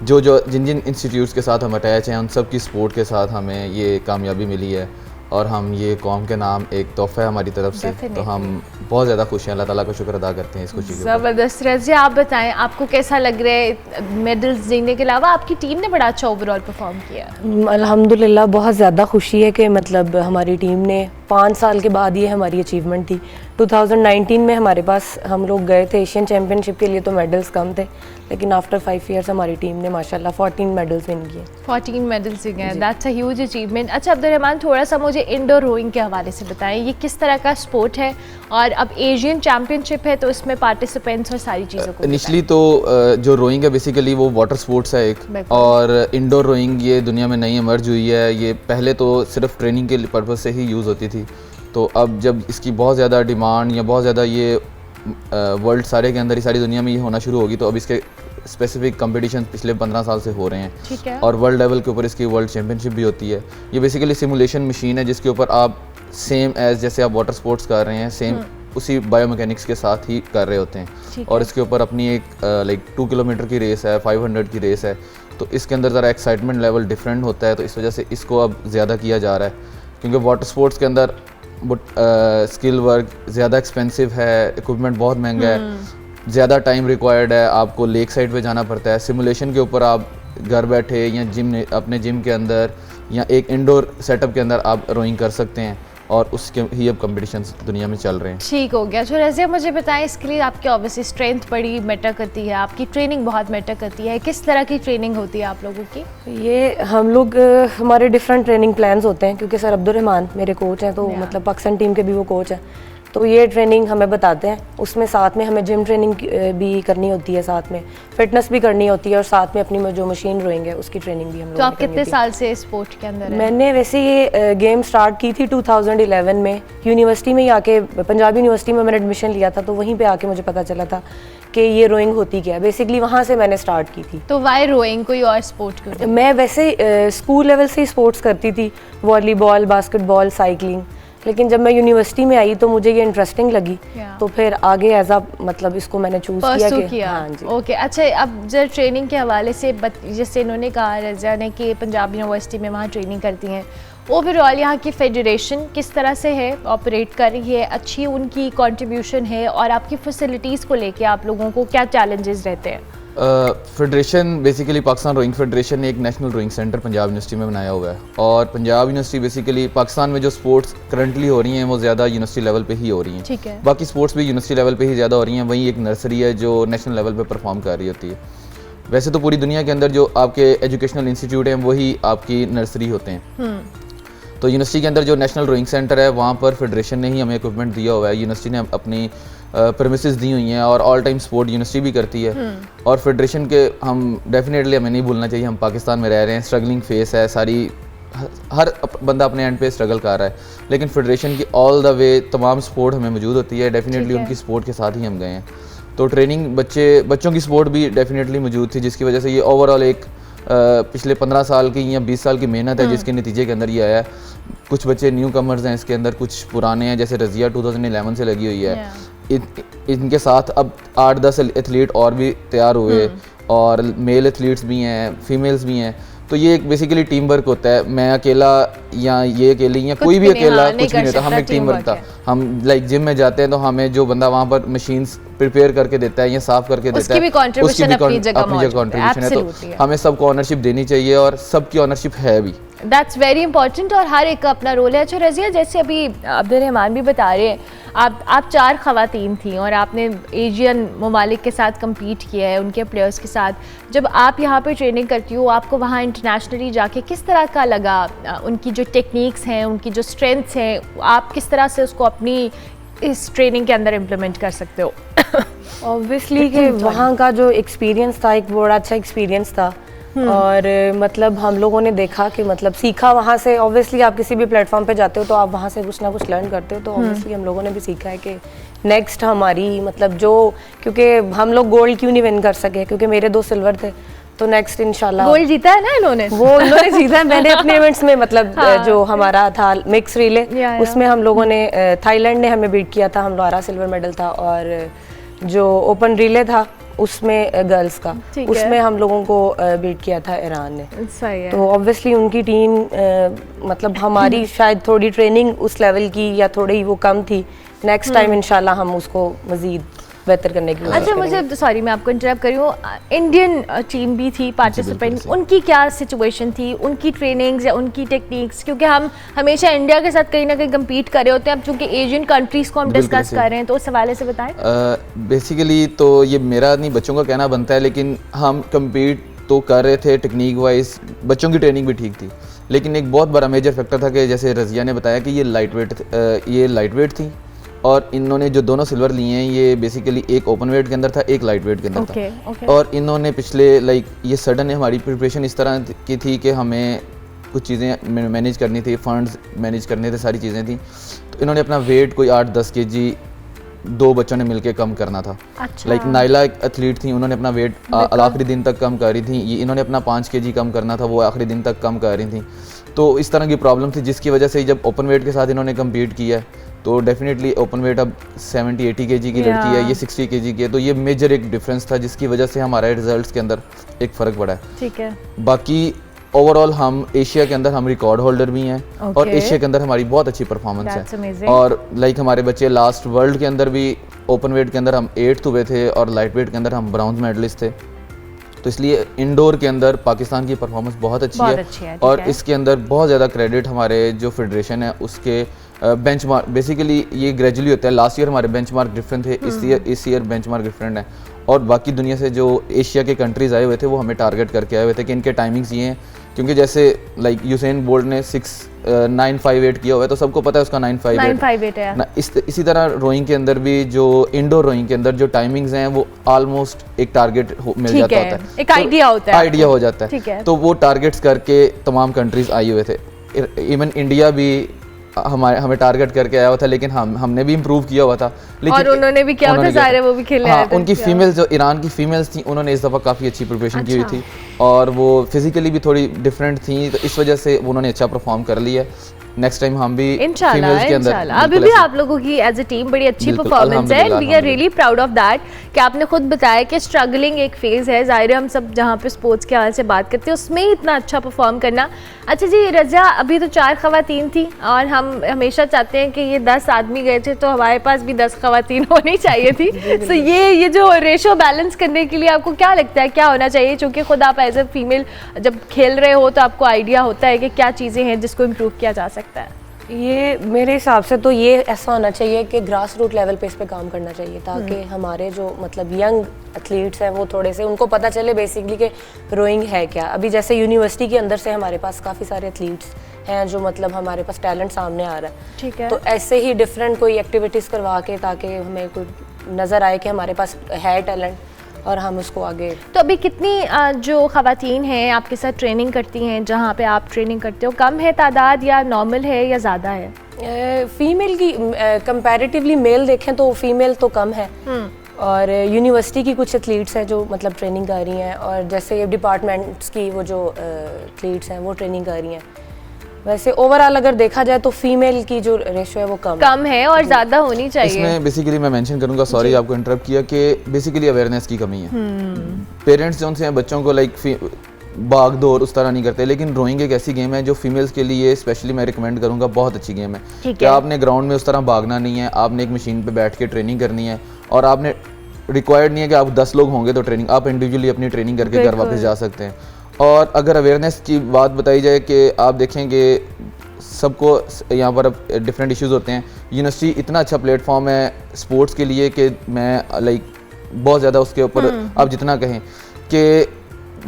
जिन इंस्टीट्यूट्स के साथ हम अटैच हैं उन सब की सपोर्ट के साथ हमें ये कामयाबी मिली है और हम ये कौम के नाम एक तोहफ़ा है हमारी तरफ से, तो हम बहुत ज़्यादा खुश हैं, अल्लाह ताला का शुक्र अदा करते हैं इस खुशी के। ज़बरदस्त। रज़िया आप बताएं आपको कैसा लग रहा है? मेडल्स जीतने के अलावा आपकी टीम ने बड़ा अच्छा ओवरऑल परफॉर्म किया। अल्हम्दुलिल्लाह बहुत ज़्यादा खुशी है कि मतलब हमारी टीम ने 5 साल के बाद ये हमारी अचीवमेंट थी। 2019 में हमारे पास हम लोग गए थे एशियन चैम्पियनशिप के लिए, तो मेडल्स कम थे, लेकिन आफ्टर 5 ईयर्स हमारी टीम ने माशाल्लाह 14 मेडल्स विन किए। 14 मेडल्स ही गए, दैट्स अ ह्यूज अचीवमेंट। अच्छा अब्दुर्रहमान, थोड़ा सा मुझे इंडोर रोइंग के हवाले से बताएं, ये किस तरह का स्पोर्ट है और अब एशियन चैम्पियनशिप है तो इसमें पार्टिसिपेंट्स और सारी चीज़ों को इनिशली तो जो रोइंग है बेसिकली वो वाटर स्पोर्ट्स है एक, और इंडोर रोइंग ये दुनिया में नई इमर्ज हुई है। ये पहले तो सिर्फ ट्रेनिंग के पर्पज़ से ही यूज़ होती थी, तो अब जब इसकी बहुत ज़्यादा डिमांड या बहुत ज़्यादा ये वर्ल्ड सारे के अंदर ही, सारी दुनिया में ये होना शुरू होगी, तो अब इसके स्पेसिफिक कंपटीशन पिछले 15 साल से हो रहे हैं। ठीक है। और वर्ल्ड लेवल के ऊपर इसकी वर्ल्ड चैम्पियनशिप भी होती है। ये बेसिकली सिमुलेशन मशीन है जिसके ऊपर आप सेम एज जैसे आप वाटर स्पोर्ट्स कर रहे हैं, सेम उसी बायोमैकेनिक्स के साथ ही कर रहे होते हैं। और इसके ऊपर अपनी एक लाइक 2 किलोमीटर की रेस है, 500 की रेस है, तो इसके अंदर ज़रा एक्साइटमेंट लेवल डिफरेंट होता है, तो इस वजह से इसको अब ज़्यादा किया जा रहा है, क्योंकि वाटर स्पोर्ट्स के अंदर स्किल वर्क ज़्यादा एक्सपेंसिव है, इक्विपमेंट बहुत महंगा है, ज़्यादा टाइम रिक्वायर्ड है, आपको लेक साइड पे जाना पड़ता है। सिमुलेशन के ऊपर आप घर बैठे या अपने जिम के अंदर या एक इंडोर सेटअप के अंदर आप रोइंग कर सकते हैं, और उसके ही अब कंपटीशंस दुनिया में चल रहे हैं। ठीक हो गया। तो रज़िया मुझे बताएं, इसके लिए आपकी ऑब्वियसली स्ट्रेंथ बड़ी मैटर करती है, आपकी ट्रेनिंग बहुत मैटर करती है, किस तरह की ट्रेनिंग होती है आप लोगों की? ये हम लोग हमारे डिफरेंट ट्रेनिंग प्लान्स होते हैं, क्योंकि सर अब्दुर्रहमान मेरे कोच हैं, तो मतलब पाकिस्तान टीम के भी वो कोच हैं, तो ये ट्रेनिंग हमें बताते हैं। उसमें साथ में हमें जिम ट्रेनिंग भी करनी होती है, साथ में फिटनेस भी करनी होती है, और साथ में अपनी जो मशीन रोइंग है उसकी ट्रेनिंग भी हम लोग। तो आप कितने साल से स्पोर्ट के अंदर हैं? मैंने वैसे ये गेम स्टार्ट की थी 2011 में, यूनिवर्सिटी में ही आके, पंजाब यूनिवर्सिटी में मैंने एडमिशन लिया था, तो वहीं पे आके मुझे पता चला था कि ये रोइंग होती क्या है, बेसिकली वहाँ से मैंने स्टार्ट की थी। तो वाई रोइंग, कोई और स्पोर्ट क्यों नहीं? मैं वैसे स्कूल लेवल से ही स्पोर्ट्स करती थी, वॉलीबॉल, बास्केटबॉल, साइकिलिंग, लेकिन जब मैं यूनिवर्सिटी में आई तो मुझे ये इंटरेस्टिंग लगी, तो फिर आगे एज अ मतलब इसको मैंने चूज किया। हाँ जी। ओके। अच्छा, अब जब ट्रेनिंग के हवाले से जैसे इन्होंने कहा रज़िया ने कि पंजाब यूनिवर्सिटी में वहाँ ट्रेनिंग करती हैं, ओवरऑल यहाँ की फेडरेशन किस तरह से है, ऑपरेट कर रही है, अच्छी उनकी कंट्रीब्यूशन है, और आपकी फैसिलिटीज़ को लेके आप लोगों को क्या चैलेंजेस रहते हैं? Federation basically Pakistan rowing federation ने एक national rowing centre Punjab university में बनाया हुआ है, और पंजाब यूनिवर्सिटी बेसिकली पाकिस्तान में जो स्पोर्ट्स करंटली हो रही हैं वो ज़्यादा यूनिवर्सिटी लेवल पे ही हो रही हैं। ठीक है। बाकी स्पोर्ट्स भी यूनिवर्सिटी लेवल पे ही ज़्यादा हो रही हैं, वहीं एक नर्सरी है जो नेशनल लेवल पे परफॉर्म कर रही होती है। वैसे तो पूरी दुनिया के अंदर जो आपके एजुकेशनल इंस्टीट्यूट हैं वही आपकी नर्सरी होते हैं। तो यूनिवर्सिटी के अंदर जो नेशनल रोइंग सेंटर है वहाँ पर फेडरेशन ने ही हमें इक्विपमेंट दिया हुआ है, यूनिवर्सिटी ने अपनी परमिसेस दी हुई हैं, और ऑल टाइम स्पोर्ट यूनिवर्सिटी भी करती है। और फेडरेशन के हम डेफिनेटली हमें नहीं भूलना चाहिए, हम पाकिस्तान में रह रहे हैं, स्ट्रगलिंग फेस है, सारी हर बंदा अपने एंड पे स्ट्रगल कर रहा है, लेकिन फेडरेशन की ऑल द वे तमाम सपोर्ट हमें मौजूद होती है। डेफिनेटली उनकी सपोर्ट के साथ ही हम गए हैं, तो ट्रेनिंग बच्चों की सपोर्ट भी डेफिनेटली मौजूद थी, जिसकी वजह से ये ओवरऑल एक पिछले 15 साल की या 20 साल की मेहनत है जिसके नतीजे के अंदर ये आया है। कुछ बच्चे न्यू कमर्स हैं इसके अंदर, कुछ पुराने हैं, जैसे रज़िया 2011 से लगी हुई है। इनके साथ अब 8-10 एथलीट और भी तैयार हुए, और मेल एथलीट्स भी हैं, फीमेल्स भी हैं, तो ये एक बेसिकली टीम वर्क होता है। मैं अकेला या ये अकेली या कोई भी अकेला कुछ नहीं होता, हम एक टीम वर्क था। हम लाइक जिम में जाते हैं तो हमें जो बंदा वहाँ पर मशीन्स प्रिपेयर करके देता है या साफ करके देता है, उसकी भी अपनी कंट्रीब्यूशन है, तो हमें सबको ऑनरशिप देनी चाहिए, और सबकी ऑनरशिप है भी। दैट्स वेरी इंपॉर्टेंट, और हर एक का अपना रोल है। अच्छा रज़िया, जैसे अभी अब्दुर्रहमान भी बता रहे हैं, आप 4 ख़वातीन थी और आपने एशियन ममालिक के साथ कम्पीट किया है, उनके प्लेयर्स के साथ। जब आप यहाँ पे ट्रेनिंग करती हो, आपको वहाँ इंटरनेशनली जाके किस तरह का लगा? उनकी जो टेक्निक्स हैं, उनकी जो स्ट्रेंथ्स हैं, आप किस तरह से उसको अपनी इस ट्रेनिंग के अंदर इम्प्लीमेंट कर सकते हो? ऑब्वियसली कि वहाँ का जो एक्सपीरियंस था एक बड़ा अच्छा एक्सपीरियंस था, और मतलब हम लोगों ने देखा कि मतलब सीखा वहाँ से। ऑब्वियसली आप किसी भी प्लेटफॉर्म पे जाते हो तो आप वहाँ से कुछ ना कुछ लर्न करते हो, तो ऑब्वियसली हम लोगों ने भी सीखा है कि नेक्स्ट हमारी मतलब जो, क्योंकि हम लोग गोल्ड क्यों नहीं विन कर सके, क्योंकि मेरे 2 सिल्वर थे, तो नेक्स्ट इंशाल्लाह गोल्ड जीता है ना इन्होंने, वो इन्होंने जीता है। मैंने अपने इवेंट्स में मतलब जो हमारा था मिक्स रिले, उसमें हम लोगों ने थाईलैंड ने हमें बीट किया था, हमारा सिल्वर मेडल था, और जो ओपन रिले था उसमें गर्ल्स का, उसमें हम लोगों को बीट किया था ईरान ने। सही है। तो ऑब्वियसली उनकी टीम मतलब हमारी शायद थोड़ी ट्रेनिंग उस लेवल की या थोड़ी वो कम थी। नेक्स्ट टाइम इंशाल्लाह हम उसको मजीद बेहतर करने की कोशिश अच्छा, करेंगे। मुझे सॉरी मैं आपको इंटरप्ट कर रही हूँ, इंडियन टीम भी थी पार्टिसिपेंट, उनकी क्या सिचुएशन थी, उनकी ट्रेनिंग्स या उनकी टेक्निक्स, क्योंकि हम हमेशा इंडिया के साथ कहीं ना कहीं कम्पीट कर रहे होते हैं, अब चूंकि एशियन कंट्रीज़ को हम बिल्कुल डिस्कस कर रहे हैं, तो उस हवाले से बताएं। बेसिकली तो ये मेरा नहीं, बच्चों का कहना बनता है, लेकिन हम कम्पीट तो कर रहे थे टेक्निक वाइज, बच्चों की ट्रेनिंग भी ठीक थी, लेकिन एक बहुत बड़ा मेजर फैक्टर था कि जैसे रज़िया ने बताया कि ये लाइट वेट थी, और इन्होंने जो दोनों सिल्वर लिए हैं ये बेसिकली एक ओपन वेट के अंदर था, एक लाइट वेट के अंदर था। और इन्होंने पिछले ये सडन हमारी प्रिपरेशन इस तरह की थी कि हमें कुछ चीज़ें मैनेज करनी थी, फंड्स मैनेज करने थे, सारी चीज़ें थी, तो इन्होंने अपना वेट कोई 8-10 kg 2 बच्चों ने मिलके कम करना था। अच्छा। नाइला एक एथलीट थी, उन्होंने अपना वेट आखिरी दिन तक कम कर रही थी, ये इन्होंने अपना 5 kg कम करना था, वो आखिरी दिन तक कम कर रही थी। तो इस तरह की प्रॉब्लम थी, जिसकी वजह से जब ओपन वेट के साथ इन्होंने कम्पीट किया तो डेफिनेटली ओपन वेट अब 70-80 kg की लड़की है, ये 60 kg की है, तो ये मेजर एक डिफरेंस था जिसकी वजह से हमारे रिजल्ट्स के अंदर एक फ़र्क पड़ा है। ठीक है। बाकी ओवरऑल हम एशिया के अंदर हम रिकॉर्ड होल्डर भी हैं, और एशिया के अंदर हमारी बहुत अच्छी परफॉर्मेंस है, और हमारे बच्चे लास्ट वर्ल्ड के अंदर भी ओपन वेट के अंदर हम 8th हुए थे, और लाइट वेट के अंदर हम ब्राउन्ज मेडलिस्ट थे। तो इसलिए इंडोर के अंदर पाकिस्तान की परफॉर्मेंस बहुत अच्छी है, और इसके अंदर बहुत ज़्यादा क्रेडिट हमारे जो फेडरेशन है उसके बेंचमार्क, बेसिकली ये ग्रेजुअली होता है, लास्ट ईयर हमारे बेंचमार्क डिफरेंट थे, इस ईयर बेंचमार्क डिफरेंट है, और बाकी दुनिया से जो एशिया के कंट्रीज़ आए हुए थे वो हमें टारगेट करके आए हुए थे कि इनके टाइमिंग्स ये हैं, क्योंकि जैसे यूसेन बोल्ट ने 958 किया हुआ है, तो सबको पता है उसका 958 है ना। इसी तरह रोइंग के अंदर भी जो इंडोर रोइंग के अंदर जो टाइमिंग्स हैं वो ऑलमोस्ट एक टारगेट मिल जाता होता है, एक आइडिया हो जाता है, तो वो टारगेट्स करके तमाम कंट्रीज आए हुए थे, इवन इंडिया भी हमें टारगेट करके आया हुआ था, लेकिन हमने भी इम्प्रूव किया हुआ था, लेकिन और उन्होंने भी किया था, सारे वो भी खेले आए थे। उनकी फीमेल्स जो ईरान की फीमेल्स थी उन्होंने इस दफ़ा काफ़ी अच्छी प्रिपरेशन की हुई थी, और वो फिजिकली भी थोड़ी डिफरेंट थी, तो इस वजह से उन्होंने अच्छा परफॉर्म कर लिया। नेक्स्ट टाइम हम भी फीमेल्स के अंदर अभी भी आप लोगों की एज ए टीम बड़ी अच्छी परफॉर्मेंस है, we are really proud of that कि आपने खुद बताया कि स्ट्रगलिंग एक फेज है, जाहिर है हम सब जहाँ पे स्पोर्ट्स के हवाले से बात करते हैं उसमें ही इतना अच्छा परफॉर्म करना। अच्छा जी रज़िया, अभी तो 4 ख़वातीन थी, और हम हमेशा चाहते हैं कि ये 10 आदमी गए थे तो हमारे पास भी 10 ख़वातीन होनी चाहिए थी। तो ये जो रेशो बैलेंस करने के लिए आपको क्या लगता है क्या होना चाहिए, चूँकि खुद आप एज ए फीमेल जब खेल रहे हो तो आपको आइडिया होता है कि क्या चीज़ें हैं जिसको इम्प्रूव किया जा सकता है? ये मेरे हिसाब से तो ये ऐसा होना चाहिए कि ग्रास रूट लेवल पे इस पे काम करना चाहिए, ताकि हमारे जो मतलब यंग एथलीट्स हैं वो थोड़े से उनको पता चले बेसिकली कि रोइंग है क्या। अभी जैसे यूनिवर्सिटी के अंदर से हमारे पास काफ़ी सारे एथलीट्स हैं जो मतलब हमारे पास टैलेंट सामने आ रहा है, ठीक है, तो ऐसे ही डिफरेंट कोई एक्टिविटीज़ करवा के ताकि हमें कोई नज़र आए कि हमारे पास है टैलेंट और हम उसको आगे। तो अभी कितनी जो ख़वातीन हैं आपके साथ ट्रेनिंग करती हैं, जहाँ पे आप ट्रेनिंग करते हो, कम है तादाद या नॉर्मल है या ज़्यादा है? फीमेल की कंपैरेटिवली मेल देखें तो फीमेल तो कम है, और यूनिवर्सिटी की कुछ एथलीट्स हैं जो मतलब ट्रेनिंग कर रही हैं, और जैसे डिपार्टमेंट्स की वो जो एथलीट्स हैं वो ट्रेनिंग कर रही हैं। वैसे ओवरऑल अगर देखा जाए तो फीमेल की जो रेशो है वो कम है और ज़्यादा होनी चाहिए। इसमें बेसिकली मैं मेंशन करूंगा, सॉरी आपको इंटरप्ट किया, कि बेसिकली अवेयरनेस की कमी है। पेरेंट्स जो हैं बच्चों को भाग दौड़ उस तरह नहीं करते, लेकिन रोइंग एक ऐसी गेम है जो फीमेल्स के लिए स्पेशली मैं रिकमेंड करूंगा, बहुत अच्छी गेम है कि आपने ग्राउंड में उस तरह भागना नहीं है, आपने एक मशीन पे बैठ के ट्रेनिंग करनी है, और आपने रिक्वायर्ड नहीं है कि आप 10 लोग होंगे तो ट्रेनिंग, आप इंडिविजुअली अपनी ट्रेनिंग करके घर वापस जा सकते हैं। और अगर अवेयरनेस की बात बताई जाए कि आप देखेंगे सबको यहाँ पर अब डिफरेंट इश्यूज़ होते हैं, यूनिवर्सिटी इतना अच्छा प्लेटफॉर्म है स्पोर्ट्स के लिए कि मैं बहुत ज़्यादा उसके ऊपर आप जितना कहें कि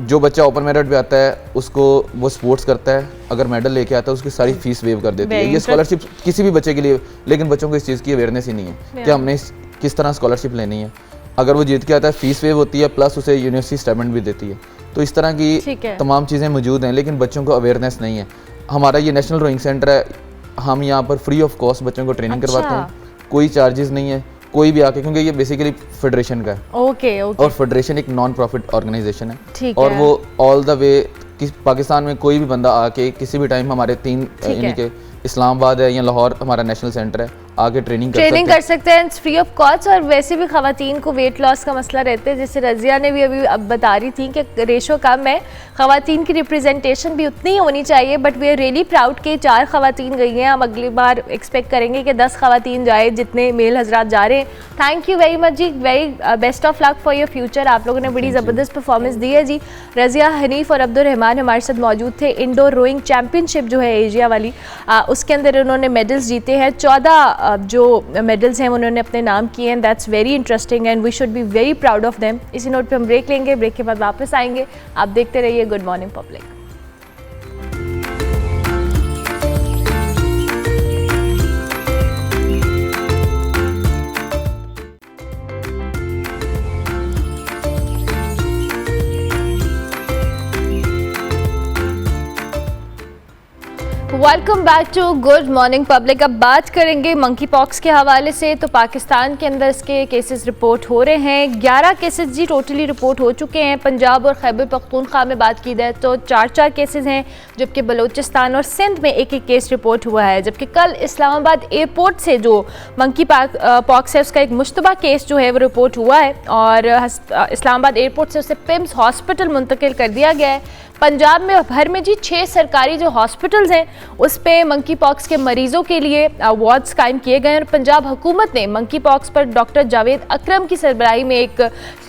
जो बच्चा ओपन मेरिट पे आता है उसको वो स्पोर्ट्स करता है, अगर मेडल लेके आता है उसकी सारी फीस वेव कर देती है। ये स्कॉलरशिप किसी भी बच्चे के लिए, लेकिन बच्चों को इस चीज़ की अवेयरनेस ही नहीं है कि हमने किस तरह स्कॉलरशिप लेनी है। अगर वो जीत के आता है फीस वेव होती है, प्लस उसे यूनिवर्सिटी स्टाइपेंड भी देती है। तो इस तरह की तमाम चीज़ें मौजूद हैं, लेकिन बच्चों को अवेयरनेस नहीं है। हमारा ये नेशनल रोइंग सेंटर है, हम यहाँ पर फ्री ऑफ कॉस्ट बच्चों को ट्रेनिंग करवाते हैं, कोई चार्जेस नहीं है, कोई भी आके, क्योंकि ये बेसिकली फेडरेशन का है। ओके। और फेडरेशन एक नॉन प्रॉफिट ऑर्गेनाइजेशन है, और वो ऑल द वे पाकिस्तान में कोई भी बंदा आके किसी भी टाइम, हमारे 3 यानी कि इस्लामाबाद है या लाहौर हमारा नेशनल सेंटर है, आके ट्रेनिंग कर सकते हैं फ्री ऑफ कॉस्ट। और वैसे भी खवातीन को वेट लॉस का मसला रहता है, जैसे रजिया ने भी अभी अब बता रही थी कि रेशो कम है, खवातीन की रिप्रेजेंटेशन भी उतनी ही होनी चाहिए। But we are really proud के 4 खवातीन गई हैं, हम अगली बार एक्सपेक्ट करेंगे कि 10 खवातीन जाए जितने मेल हजरात जा रहे हैं। थैंक यू वेरी मच जी, very best of luck for your future. आप लोगों ने बड़ी ज़बरदस्त परफॉर्मेंस दी है जी। रजिया हनीफ और अब्दुल रहमान हमारे साथ मौजूद थे। इंडोर रोइंग चैम्पियनशिप जो है एशिया वाली, उसके अंदर उन्होंने मेडल्स जीते हैं। 14 जो मेडल्स हैं उन्होंने अपने नाम किए हैं। That's very interesting and we should be very proud of them. इसी नोट पे हम ब्रेक लेंगे, ब्रेक के बाद वापस आएंगे। आप देखते रहिए good morning public. Welcome back to good morning public. अब बात करेंगे मंकी पॉक्स के हवाले से। तो पाकिस्तान के अंदर इसके केसेस रिपोर्ट हो रहे हैं। 11 केसेस जी टोटली रिपोर्ट हो चुके हैं। पंजाब और खैबर पख्तूनख्वा में बात की जाए तो 4-4 केसेस हैं, जबकि बलूचिस्तान और सिंध में 1-1 केस रिपोर्ट हुआ है। जबकि कल इस्लामाबाद एयरपोर्ट से जो मंकी पॉक्स है उसका एक मुश्तबा केस जो है वो रिपोर्ट हुआ है और इस्लामाबाद एयरपोर्ट से उसे पिम्स हॉस्पिटल मुंतकिल कर दिया गया है। पंजाब में भर में जी 6 सरकारी जो हॉस्पिटल्स हैं उस पे मंकी पॉक्स के मरीजों के लिए वार्ड्स कायम किए गए हैं। और पंजाब हुकूमत ने मंकी पॉक्स पर डॉक्टर जावेद अकरम की सरबराही में एक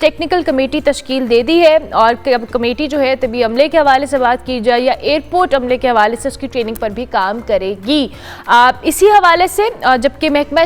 टेक्निकल कमेटी तश्कील दे दी है। और कमेटी जो है तभी अमले के हवाले से बात की जाए या एयरपोर्ट अमले के हवाले से उसकी ट्रेनिंग पर भी काम करेगी। इसी हवाले से जबकि महकमा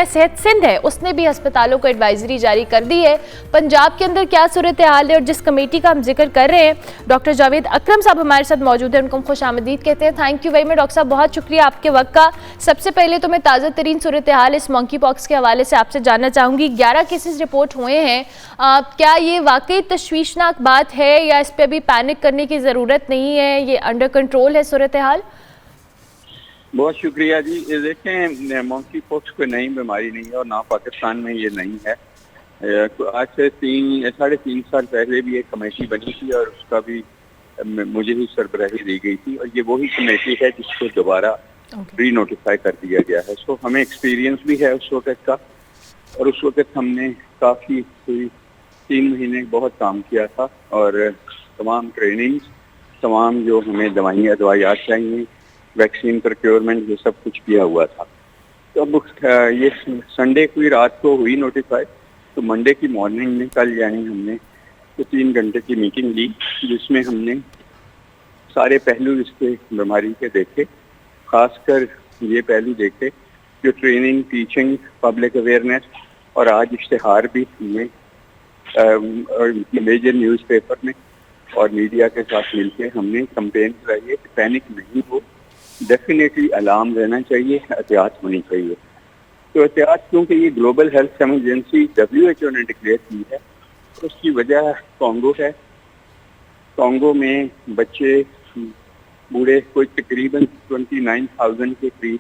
सेहत सिंध है उसने भी अस्पतालों को एडवाइजरी जारी कर दी है। पंजाब के अंदर क्या सूरत हाल है और जिस कमेटी का हम जिक्र कर रहे हैं, डॉक्टर जावेद अकरम साहब हमारे साथ मौजूद हैं, उनको खुश आमदीद कहते हैं। Thank you very much doctor साहब, बहुत शुक्रिया आपके वक्त का। सबसे पहले तो मैं ताज़ा तरीन सूरत हाल इस मंकी पॉक्स के हवाले से आपसे जानना चाहूँगी। 11 केसेस रिपोर्ट हुए हैं, क्या ये वाकई तशवीशनाक बात है या इस पर अभी पैनिक करने की ज़रूरत नहीं है, ये अंडर कंट्रोल है सूरत हाल? बहुत शुक्रिया जी। ये देखें, मंकी पॉक्स कोई नई बीमारी नहीं है और ना पाकिस्तान में ये नहीं है। आज से 3.5 साल पहले भी एक कमेटी बनी थी और उसका भी मुझे ही सरबराही दी गई थी और ये वही कमेटी है जिसको दोबारा री नोटिफाई कर दिया गया है। सो हमें एक्सपीरियंस भी है उस वक्त का और उस वक्त हमने काफ़ी 3 महीने बहुत काम किया था और तमाम ट्रेनिंग, तमाम जो हमें दवाइयात चाहिए, वैक्सीन प्रोक्योरमेंट, ये सब कुछ किया हुआ था। तो अब ये संडे को रात को हुई नोटिफाई, तो मंडे की मॉर्निंग में कल यानी हमने तो 3 घंटे की मीटिंग ली जिसमें हमने सारे पहलू इसके बीमारी के देखे, खासकर ये पहलू देखे जो ट्रेनिंग, टीचिंग, पब्लिक अवेयरनेस और आज इश्तिहार भी हमने मेजर न्यूज़पेपर में और मीडिया के साथ मिलकर हमने कंपेन कराई है कि पैनिक नहीं हो, डेफिनेटली अलार्म रहना चाहिए, एहतियात होनी चाहिए। तो एहतियात क्योंकि ये ग्लोबल हेल्थ एमरजेंसी WHO ने डिक्लेयर की है, उसकी वजह कॉन्गो है। कॉन्गो में बच्चे बूढ़े कोई तकरीबन 29,000 के करीब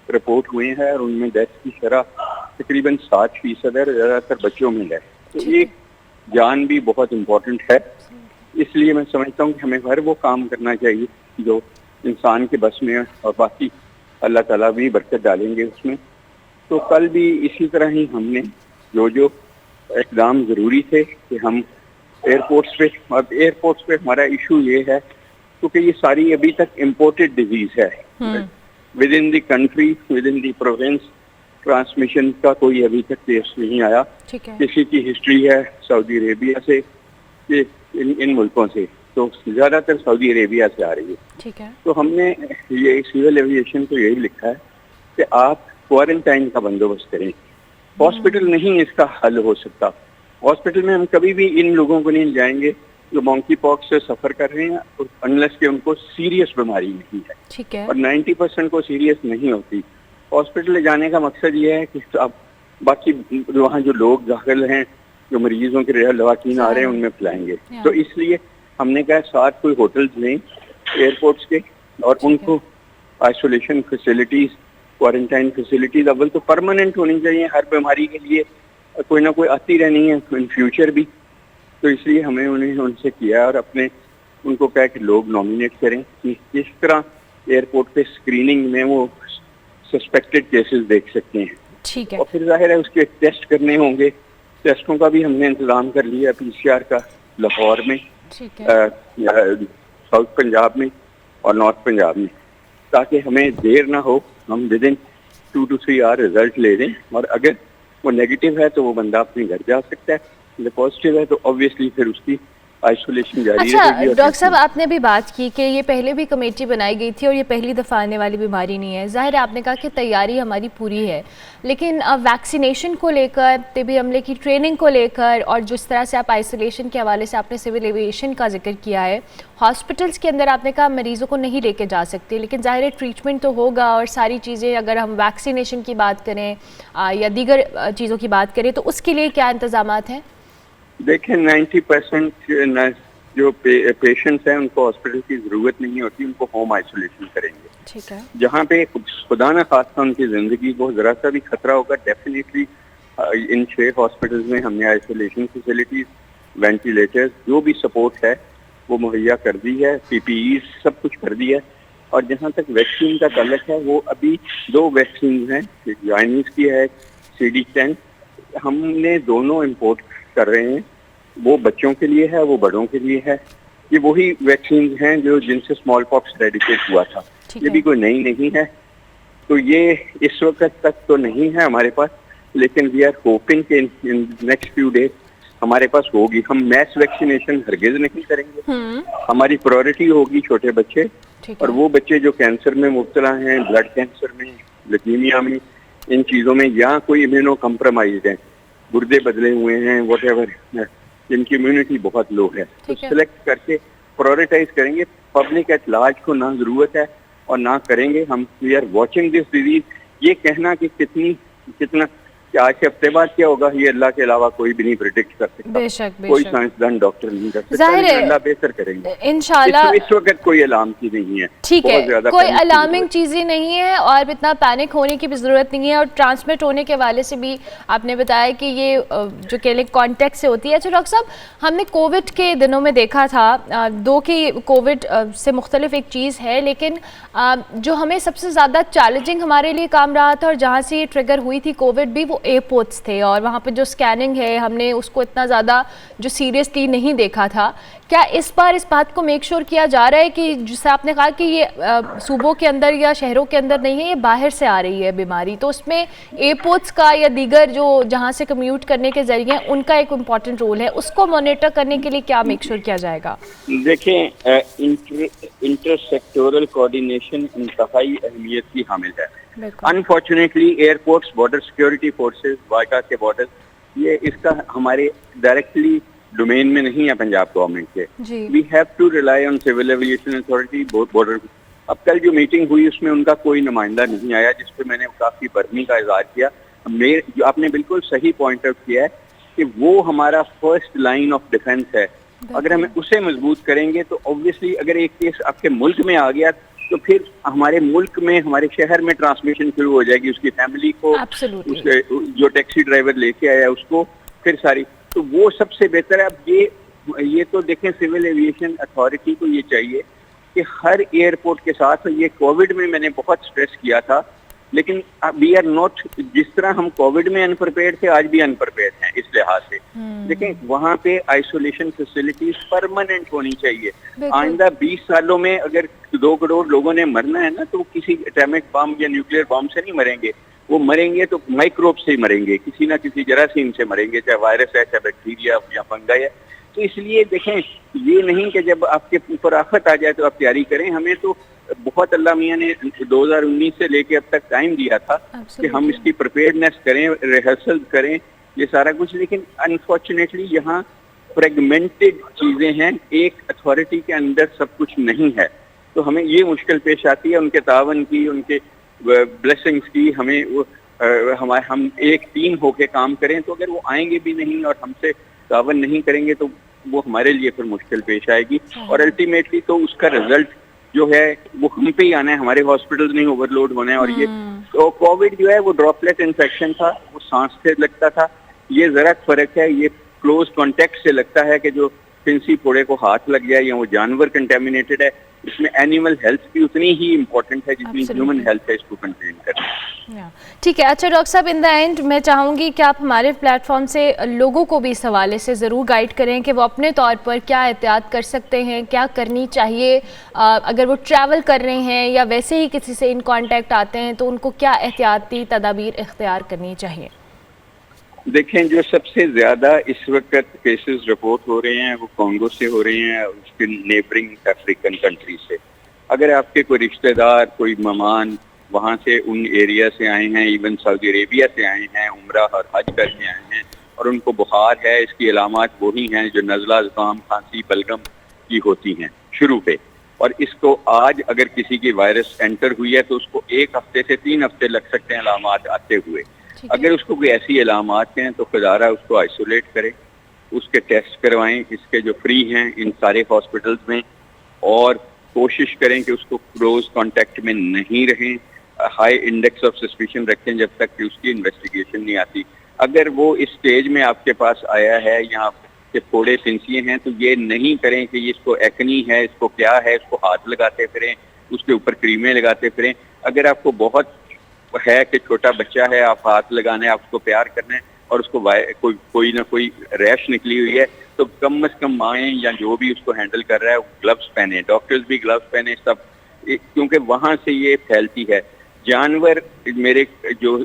रिपोर्ट हुए हैं और उनमें डेथ की शरह तकरीबन 60% है, ज़्यादातर बच्चों में है। तो ये जान भी बहुत इम्पोर्टेंट है, इसलिए मैं समझता हूँ कि हमें हर वो काम करना चाहिए जो इंसान के बस में है और बाकी अल्लाह ताला भी बरकत डालेंगे उसमें। तो कल भी इसी तरह ही हमने जो इक़दाम ज़रूरी थे कि हम एयरपोर्ट्स पे हमारा इशू ये है क्योंकि ये सारी अभी तक इम्पोर्टेड डिजीज़ है। With in the country, with in the province transmission का कोई अभी तक केस नहीं आया। किसी की हिस्ट्री है सऊदी अरेबिया से, इन मुल्कों से, तो ज़्यादातर सऊदी अरेबिया से आ रही है। ठीक है। तो हमने ये सिविल एविएशन को यही लिखा है कि आप क्वारंटाइन का बंदोबस्त करें। हॉस्पिटल नहीं इसका हल हो सकता। हॉस्पिटल में हम कभी भी इन लोगों को नहीं जाएंगे जो मंकी पॉक्स से सफ़र कर रहे हैं अनलेस कि उनको सीरियस बीमारी नहीं है। ठीक है। और 90% को सीरियस नहीं होती। हॉस्पिटल ले जाने का मकसद ये है कि अब बाकी वहाँ जो लोग दाखिल हैं, जो मरीजों के लवाकीन आ रहे हैं, उनमें फैलाएंगे। तो इसलिए हमने कहा साथ कोई होटल्स लें एयरपोर्ट्स के और उनको आइसोलेशन फैसिलिटीज़, क्वारंटाइन फैसिलिटीज़ अव्वल तो परमानेंट होनी चाहिए। हर बीमारी के लिए कोई ना कोई आती रहनी है इन फ्यूचर भी। तो इसलिए हमें उनसे किया और अपने उनको कहा कि लोग नॉमिनेट करें कि किस तरह एयरपोर्ट पे स्क्रीनिंग में वो सस्पेक्टेड केसेस देख सकते हैं। ठीक है। और फिर जाहिर है उसके टेस्ट करने होंगे, टेस्टों का भी हमने इंतजाम कर लिया PCR का लाहौर में, ठीक है। साउथ पंजाब में और नॉर्थ पंजाब में, ताकि हमें देर ना हो, हम within 2 to 3 our result ले लें। और अगर वो नेगेटिव है तो वो बंदा अपने घर जा सकता है, अगर पॉजिटिव है तो ऑब्वियसली फिर उसकी आइसोलेशन जारी अच्छा रहेगी। डॉक्टर साहब, आपने भी बात की कि ये पहले भी कमेटी बनाई गई थी और ये पहली दफ़ा आने वाली बीमारी नहीं है। ज़ाहिर है आपने कहा कि तैयारी हमारी पूरी है, लेकिन अब वैक्सीनेशन को लेकर, तिबी अमले की ट्रेनिंग को लेकर, और जिस तरह से आप आइसोलेशन के हवाले से आपने सिविल एविएशन का जिक्र किया है, हॉस्पिटल्स के अंदर आपने कहा मरीज़ों को नहीं लेके जा सकते, लेकिन ज़ाहिर है ट्रीटमेंट तो होगा और सारी चीज़ें, अगर हम वैक्सीनेशन की बात करें या दीगर चीज़ों की बात करें तो उसके लिए क्या इंतजामात हैं? देखें 90% जो पेशेंट्स हैं उनको हॉस्पिटल की ज़रूरत नहीं होती, उनको होम आइसोलेशन करेंगे। ठीक है। जहाँ पे खुदा न खास्ता उनकी ज़िंदगी को ज़रा सा भी खतरा होगा, डेफिनेटली इन 6 हॉस्पिटल्स में हमने आइसोलेशन फैसिलिटीज़, वेंटिलेटर्स, जो भी सपोर्ट है वो मुहैया कर दी है, PPE सब कुछ कर दिया है। और जहाँ तक वैक्सीन का ताल्लुक है, वो अभी 2 वैक्सीन हैं, एक चाइनीज़ की है, CD10, हमने दोनों इम्पोर्ट कर रहे हैं। वो बच्चों के लिए है, वो बड़ों के लिए है। ये वही वैक्सीन हैं जो जिनसे स्मॉल पॉक्स रेडिकेट हुआ था, ये भी कोई नई नहीं है। तो ये इस वक्त तक तो नहीं है हमारे पास, लेकिन वी आर होपिंग कि इन नेक्स्ट फ्यू डेज हमारे पास होगी। हम मैस वैक्सीनेशन हरगिज नहीं करेंगे, हमारी प्रायोरिटी होगी छोटे बच्चे और वो बच्चे जो कैंसर में मुब्तला हैं, ब्लड कैंसर में, ल्यूकीमिया में, इन चीज़ों में, या कोई इम्यूनो कम्प्रोमाइज्ड हैं, गुर्दे बदले हुए हैं, व्हाटएवर, जिनकी इम्यूनिटी बहुत लो है, तो सिलेक्ट करके प्रायोरिटाइज करेंगे। पब्लिक एट लार्ज को ना जरूरत है और ना करेंगे हम। We are watching this disease. ये कहना कि कितना कि आज के हफ्ते बाद क्या होगा, ये अल्लाह के अलावा कोई भी नहीं प्रिडिक्ट कर सकता। बेशक, कोई साइंसदान डॉक्टर नहीं कर सकता, अल्लाह बेहतर करेंगे इंशाल्लाह। इस वक्त कोई अलार्म की नहीं है, ठीक है, कोई अलार्मिंग चीज़ें नहीं है और इतना पैनिक होने की भी ज़रूरत नहीं है। और ट्रांसमिट होने के हवाले से भी आपने बताया कि ये जो केले कॉन्टेक्ट से होती है। अच्छा डॉक्टर साहब, हमने कोविड के दिनों में देखा था 2 की कोविड से मुख्तलिफ एक चीज़ है, लेकिन जो हमें सबसे ज़्यादा चैलेंजिंग हमारे लिए काम रहा था और जहाँ से ये ट्रिगर हुई थी कोविड भी, वो एयरपोर्ट्स थे और वहाँ पे जो स्कैनिंग है हमने उसको इतना ज़्यादा जो सीरियसली नहीं देखा था। क्या इस बार इस बात को मेक श्योर किया जा रहा है कि जिससे आपने कहा कि ये सूबों के अंदर या शहरों के अंदर नहीं है, ये बाहर से आ रही है बीमारी, तो उसमें एयरपोर्ट्स का या दीगर जो जहाँ से कम्यूट करने के जरिए उनका एक इम्पॉर्टेंट रोल है, उसको मॉनिटर करने के लिए क्या मेक श्योर किया जाएगा? देखें, इंटर सेक्टोरल कोऑर्डिनेशन इंतहाई अहमियत की हामिल है। Unfortunately airports, border security forces, वाइका के बॉर्डर, ये इसका हमारे डायरेक्टली डोमेन में नहीं है पंजाब गवर्नमेंट के। We have to rely on civil aviation authority border. अब कल जो मीटिंग हुई उसमें उनका कोई नुमाइंदा नहीं आया, जिसपे मैंने काफी बर्मी का इज़हार किया। जो आपने बिल्कुल सही पॉइंट आउट किया है कि वो हमारा फर्स्ट लाइन ऑफ डिफेंस है। अगर हम उसे मजबूत करेंगे तो ऑब्वियसली अगर एक केस आपके मुल्क में आ गया तो फिर हमारे मुल्क में, हमारे शहर में ट्रांसमिशन शुरू हो जाएगी, उसकी फैमिली को, उसके जो टैक्सी ड्राइवर लेके आया उसको, फिर सारी, तो वो सबसे बेहतर है। अब ये तो देखें, सिविल एविएशन अथॉरिटी को ये चाहिए कि हर एयरपोर्ट के साथ, ये कोविड में मैंने बहुत स्ट्रेस किया था, लेकिन वी आर नॉट, जिस तरह हम कोविड में अनप्रिपेयर्ड थे, आज भी अनप्रिपेयर्ड हैं इस लिहाज से। देखें, वहाँ पे आइसोलेशन फैसिलिटीज परमानेंट होनी चाहिए। आइंदा 20 सालों में अगर 2 करोड़ लोगों ने मरना है ना, तो किसी एटॉमिक बम या न्यूक्लियर बम से नहीं मरेंगे, वो मरेंगे तो माइक्रोब से ही मरेंगे, किसी ना किसी जरासीम से मरेंगे, चाहे वायरस है, चाहे बैक्टीरिया या फंगाई है। तो इसलिए देखें, ये नहीं कि जब आपके ऊपर आफत आ जाए तो आप तैयारी करें। हमें तो बहुत अल्लाह मियाँ ने 2019 से लेके अब तक टाइम दिया था कि हम इसकी प्रिपेयर्डनेस करें, रिहर्सल करें, ये सारा कुछ। लेकिन अनफॉर्चुनेटली यहाँ फ्रेगमेंटेड चीज़ें हैं, एक अथॉरिटी के अंदर सब कुछ नहीं है, तो हमें ये मुश्किल पेश आती है। उनके तावन की, उनके ब्लेसिंग्स की, हम एक टीम होके काम करें, तो अगर वो आएंगे भी नहीं और हमसे तावन नहीं करेंगे तो वो हमारे लिए फिर मुश्किल पेश आएगी। और अल्टीमेटली तो उसका रिजल्ट जो है वो हम पे ही आना है, हमारे हॉस्पिटल नहीं ओवरलोड होना है। और ये तो कोविड जो है वो ड्रॉपलेट इन्फेक्शन था, वो सांस से लगता था। ये जरा फर्क है, ये क्लोज कॉन्टेक्ट से लगता है कि जो फिंसी फोड़े को हाथ लग गया या वो जानवर कंटेमिनेटेड है, इसमें एनिमल हेल्थ भी उतनी ही इम्पोर्टेंट है जितनी ह्यूमन हेल्थ है इसको कंटेन करना। ठीक है। अच्छा डॉक्टर साहब, इन द एंड मैं चाहूँगी कि आप हमारे प्लेटफॉर्म से लोगों को भी इस हवाले से ज़रूर गाइड करें कि वो अपने तौर पर क्या एहतियात कर सकते हैं, क्या करनी चाहिए अगर वो ट्रैवल कर रहे हैं या वैसे ही किसी से इन कांटेक्ट आते हैं तो उनको क्या एहतियाती तदाबीर इख्तियार करनी चाहिए। देखें, जो सबसे ज्यादा इस वक्त केसेस रिपोर्ट हो रहे हैं वो कॉन्गो से हो रहे हैं, उसके नेबरिंग अफ्रीकन कंट्री से। अगर आपके कोई रिश्तेदार, कोई मेहमान वहाँ से उन एरिया से आए हैं, इवन सऊदी अरेबिया से आए हैं, उम्रा और हज करके आए हैं और उनको बुखार है, इसकी अलामात वही हैं जो नज़ला, ज़ुकाम, खांसी, बलगम की होती हैं शुरू पे, और इसको आज अगर किसी की वायरस एंटर हुई है तो उसको 1 हफ्ते से 3 हफ्ते लग सकते हैं अलामात आते हुए। अगर उसको कोई ऐसी अलामात हैं तो खुदारा उसको आइसोलेट करें, उसके टेस्ट करवाएं, इसके जो फ्री हैं इन सारे हॉस्पिटल्स में, और कोशिश करें कि उसको क्लोज कांटेक्ट में नहीं रहें, हाई इंडेक्स ऑफ सस्पिशन रखें जब तक कि उसकी इन्वेस्टिगेशन नहीं आती। अगर वो इस स्टेज में आपके पास आया है या के फोड़े फिंसिए हैं तो ये नहीं करें कि इसको एक्नी है, इसको क्या है, इसको हाथ लगाते फिरें, उसके ऊपर क्रीमें लगाते फिरें। अगर आपको बहुत है कि छोटा बच्चा है, आप हाथ लगाना है, आप उसको प्यार करना है और उसको कोई ना कोई रैश निकली हुई है तो कम से कम माएँ या जो भी उसको हैंडल कर रहा है ग्लव्स पहने, डॉक्टर्स भी ग्लव्स पहने सब, क्योंकि वहाँ से ये फैलती है। जानवर, मेरे जो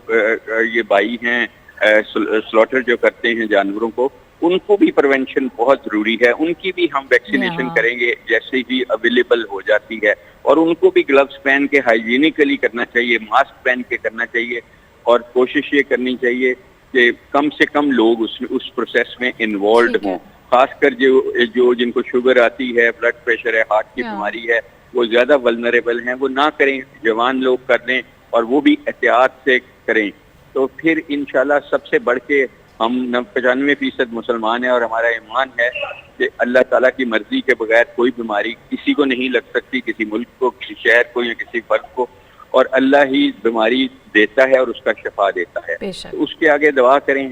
ये भाई हैं स्लॉटर जो करते हैं जानवरों को, उनको भी प्रिवेंशन बहुत ज़रूरी है, उनकी भी हम वैक्सीनेशन करेंगे जैसे ही अवेलेबल हो जाती है, और उनको भी ग्लव्स पहन के हाइजीनिकली करना चाहिए, मास्क पहन के करना चाहिए, और कोशिश ये करनी चाहिए कि कम से कम लोग उस प्रोसेस में इन्वॉल्व हों। खासकर जो जिनको शुगर आती है, ब्लड प्रेशर है, हार्ट की बीमारी है, वो ज़्यादा वल्नरेबल हैं, वो ना करें, जवान लोग कर लें और वो भी एहतियात से करें। तो फिर इंशाल्लाह सबसे बढ़ के हम 95% मुसलमान हैं और हमारा ईमान है कि अल्लाह ताला की मर्जी के बगैर कोई बीमारी किसी को नहीं लग सकती, किसी मुल्क को, किसी शहर को या किसी फर्द को, और अल्लाह ही बीमारी देता है और उसका शिफा देता है। तो उसके आगे दुआ करें,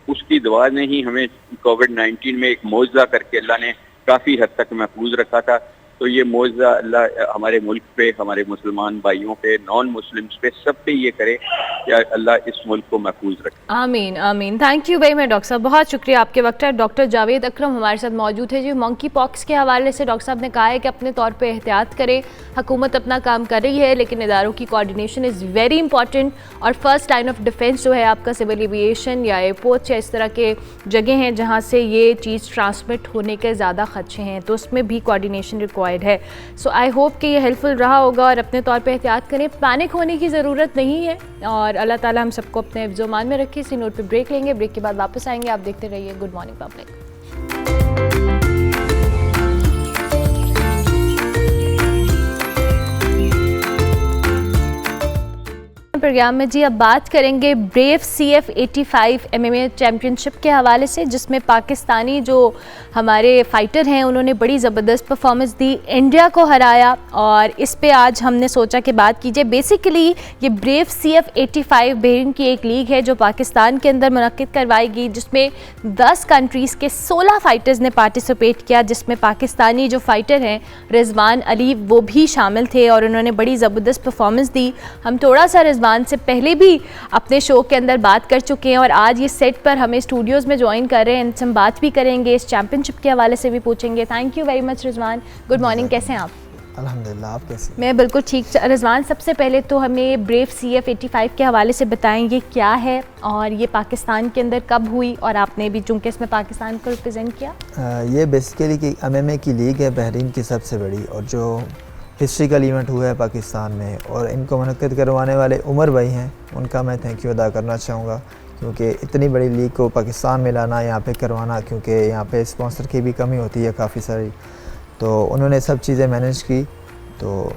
उसकी दुआ ने ही हमें कोविड-19 में एक मौजज़ा करके अल्लाह ने काफ़ी हद तक महफूज रखा था। तो ये मौजज़ा अल्लाह हमारे मुल्क पे, हमारे मुसलमान भाइयों पे, नॉन मुस्लिम्स पे, सब पे ये करे कि अल्लाह इस मुल्क को महफूज रखे। आमीन आमीन। Thank you very much doctor साहब, बहुत शुक्रिया आपके वक्त है। डॉक्टर जावेद अकरम हमारे साथ मौजूद है जी। मंकी पॉक्स के हवाले से डॉक्टर साहब ने कहा है कि अपने तौर पे एहतियात करें, हुकूमत अपना काम कर रही है लेकिन इदारों की कोऑर्डिनेशन इज़ वेरी इंपॉर्टेंट, और फर्स्ट लाइन ऑफ डिफेंस जो है आपका सिविल एविएशन या एयरपोर्ट या इस तरह के जगह हैं जहाँ से ये चीज़ ट्रांसमिट होने के ज़्यादा खदशे हैं, तो उसमें भी कोऑर्डिनेशन रिक्वायर्ड है। सो आई होप कि ये हेल्पफुल रहा होगा, और अपने तौर पे एहतियात करें, पैनिक होने की ज़रूरत नहीं है, और अल्लाह ताला हम सबको अपने हिफ्ज़-ओ-मान में रखे। इसी नोट पे ब्रेक लेंगे, ब्रेक के बाद वापस आएंगे। आप देखते रहिए गुड मॉर्निंग पब्लिक। प्रोग्राम में जी अब बात करेंगे ब्रेव CF85 MMA चैम्पियनशिप के हवाले से, जिसमें पाकिस्तानी जो हमारे फाइटर हैं उन्होंने बड़ी ज़बरदस्त परफॉर्मेंस दी, इंडिया को हराया, और इस पे आज हमने सोचा कि बात कीजिए। बेसिकली ये ब्रेव CF85 बहरीन की एक लीग है जो पाकिस्तान के अंदर मुनक्किद करवाई गई, जिसमें 10 कंट्रीज़ के 16 फाइटर्स ने पार्टिसिपेट किया, जिसमें पाकिस्तानी जो फाइटर हैं रिजवान अली वो भी शामिल थे और उन्होंने बड़ी ज़बरदस्त परफॉर्मेंस दी। हम थोड़ा सा रिजवान से पहले भी अपने शो के अंदर बात कर चुके हैं और आज ये सेट पर हमें स्टूडियोज़ में ज्वाइन कर रहे हैं, इनसे हम बात भी करेंगे, इस चैम्पियनशिप के हवाले से भी पूछेंगे। Thank you very much Rizwan, good morning, कैसे हैं आप? अल्हम्दुलिल्लाह, आप कैसे? मैं बिल्कुल ठीक। रिजवान, सबसे पहले तो हमें ब्रेव CF85 के हवाले से बताएं ये क्या है और ये पाकिस्तान के अंदर कब हुई, और आपने भी चूँकि इसमें पाकिस्तान को रिप्रेजेंट किया। ये बेसिकली कि MMA की लीग है बहरीन की सबसे बड़ी, और जो हिस्ट्रिकल इवेंट हुआ है पाकिस्तान में, और इनको मुनक्किद करवाने वाले उमर भाई हैं, उनका मैं थैंक यू अदा करना चाहूँगा, क्योंकि इतनी बड़ी लीग को पाकिस्तान में लाना, यहाँ पे करवाना, क्योंकि यहाँ पे स्पॉन्सर की भी कमी होती है काफ़ी सारी, तो उन्होंने सब चीज़ें मैनेज की। तो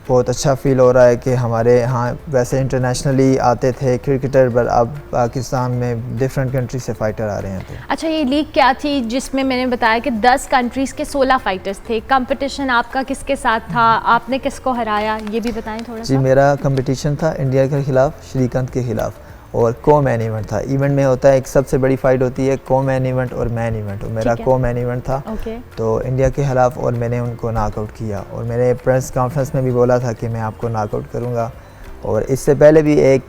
बहुत अच्छा फ़ील हो रहा है कि हमारे यहाँ वैसे इंटरनेशनली आते थे क्रिकेटर, पर अब पाकिस्तान में डिफरेंट कंट्री से फ़ाइटर आ रहे हैं। तो अच्छा, ये लीग क्या थी जिसमें मैंने बताया कि 10 कंट्रीज़ के 16 फाइटर्स थे, कंपटीशन आपका किसके साथ था, आपने किसको हराया, ये भी बताएं थोड़ा सा। जी, मेरा कंपटीशन था इंडिया के ख़िलाफ़, श्रीकांत के ख़िलाफ़, और को मैन इवेंट था। इवेंट में होता है एक सबसे बड़ी फाइट होती है को मैन इवेंट और मैन इवेंट, और मेरा को मैन इवेंट था। तो इंडिया के खिलाफ, और मैंने उनको नॉकआउट किया, और मैंने प्रेस कॉन्फ्रेंस में भी बोला था कि मैं आपको नॉकआउट करूँगा। और इससे पहले भी एक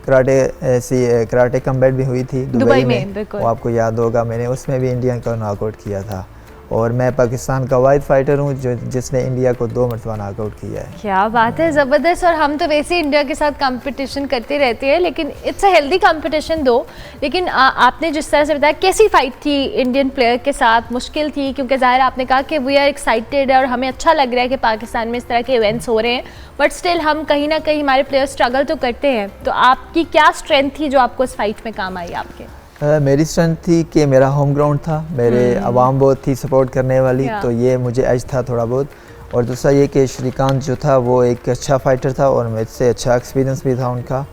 कराटे कम्बैट भी हुई थी दुबई में, वो आपको याद होगा, मैंने उसमें भी इंडिया को नॉकआउट किया था। और मैं पाकिस्तान का वाहिद फाइटर हूँ जिसने इंडिया को 2 मरतबा नॉकआउट किया है। क्या बात है, ज़बरदस्त। और हम तो वैसे इंडिया के साथ कंपटीशन करते रहते हैं, लेकिन इट्स अ हेल्दी कंपटीशन दो। लेकिन आपने जिस तरह से बताया, कैसी फाइट थी इंडियन प्लेयर के साथ? मुश्किल थी, क्योंकि ज़ाहिर आपने कहा कि वी आर एक्साइटेड और हमें अच्छा लग रहा है कि पाकिस्तान में इस तरह के इवेंट्स हो रहे हैं, बट स्टिल हम कहीं ना कहीं हमारे प्लेयर स्ट्रगल तो करते हैं। तो आपकी क्या स्ट्रेंथ थी जो आपको इस फाइट में काम आई आपके? मेरी स्ट्रेंथ थी कि मेरा होम ग्राउंड था, मेरे आवाम बहुत थी सपोर्ट करने वाली, तो ये मुझे एज था थोड़ा बहुत। और दूसरा ये कि श्रीकांत जो था वो एक अच्छा फाइटर था और मुझसे अच्छा एक्सपीरियंस भी था उनका।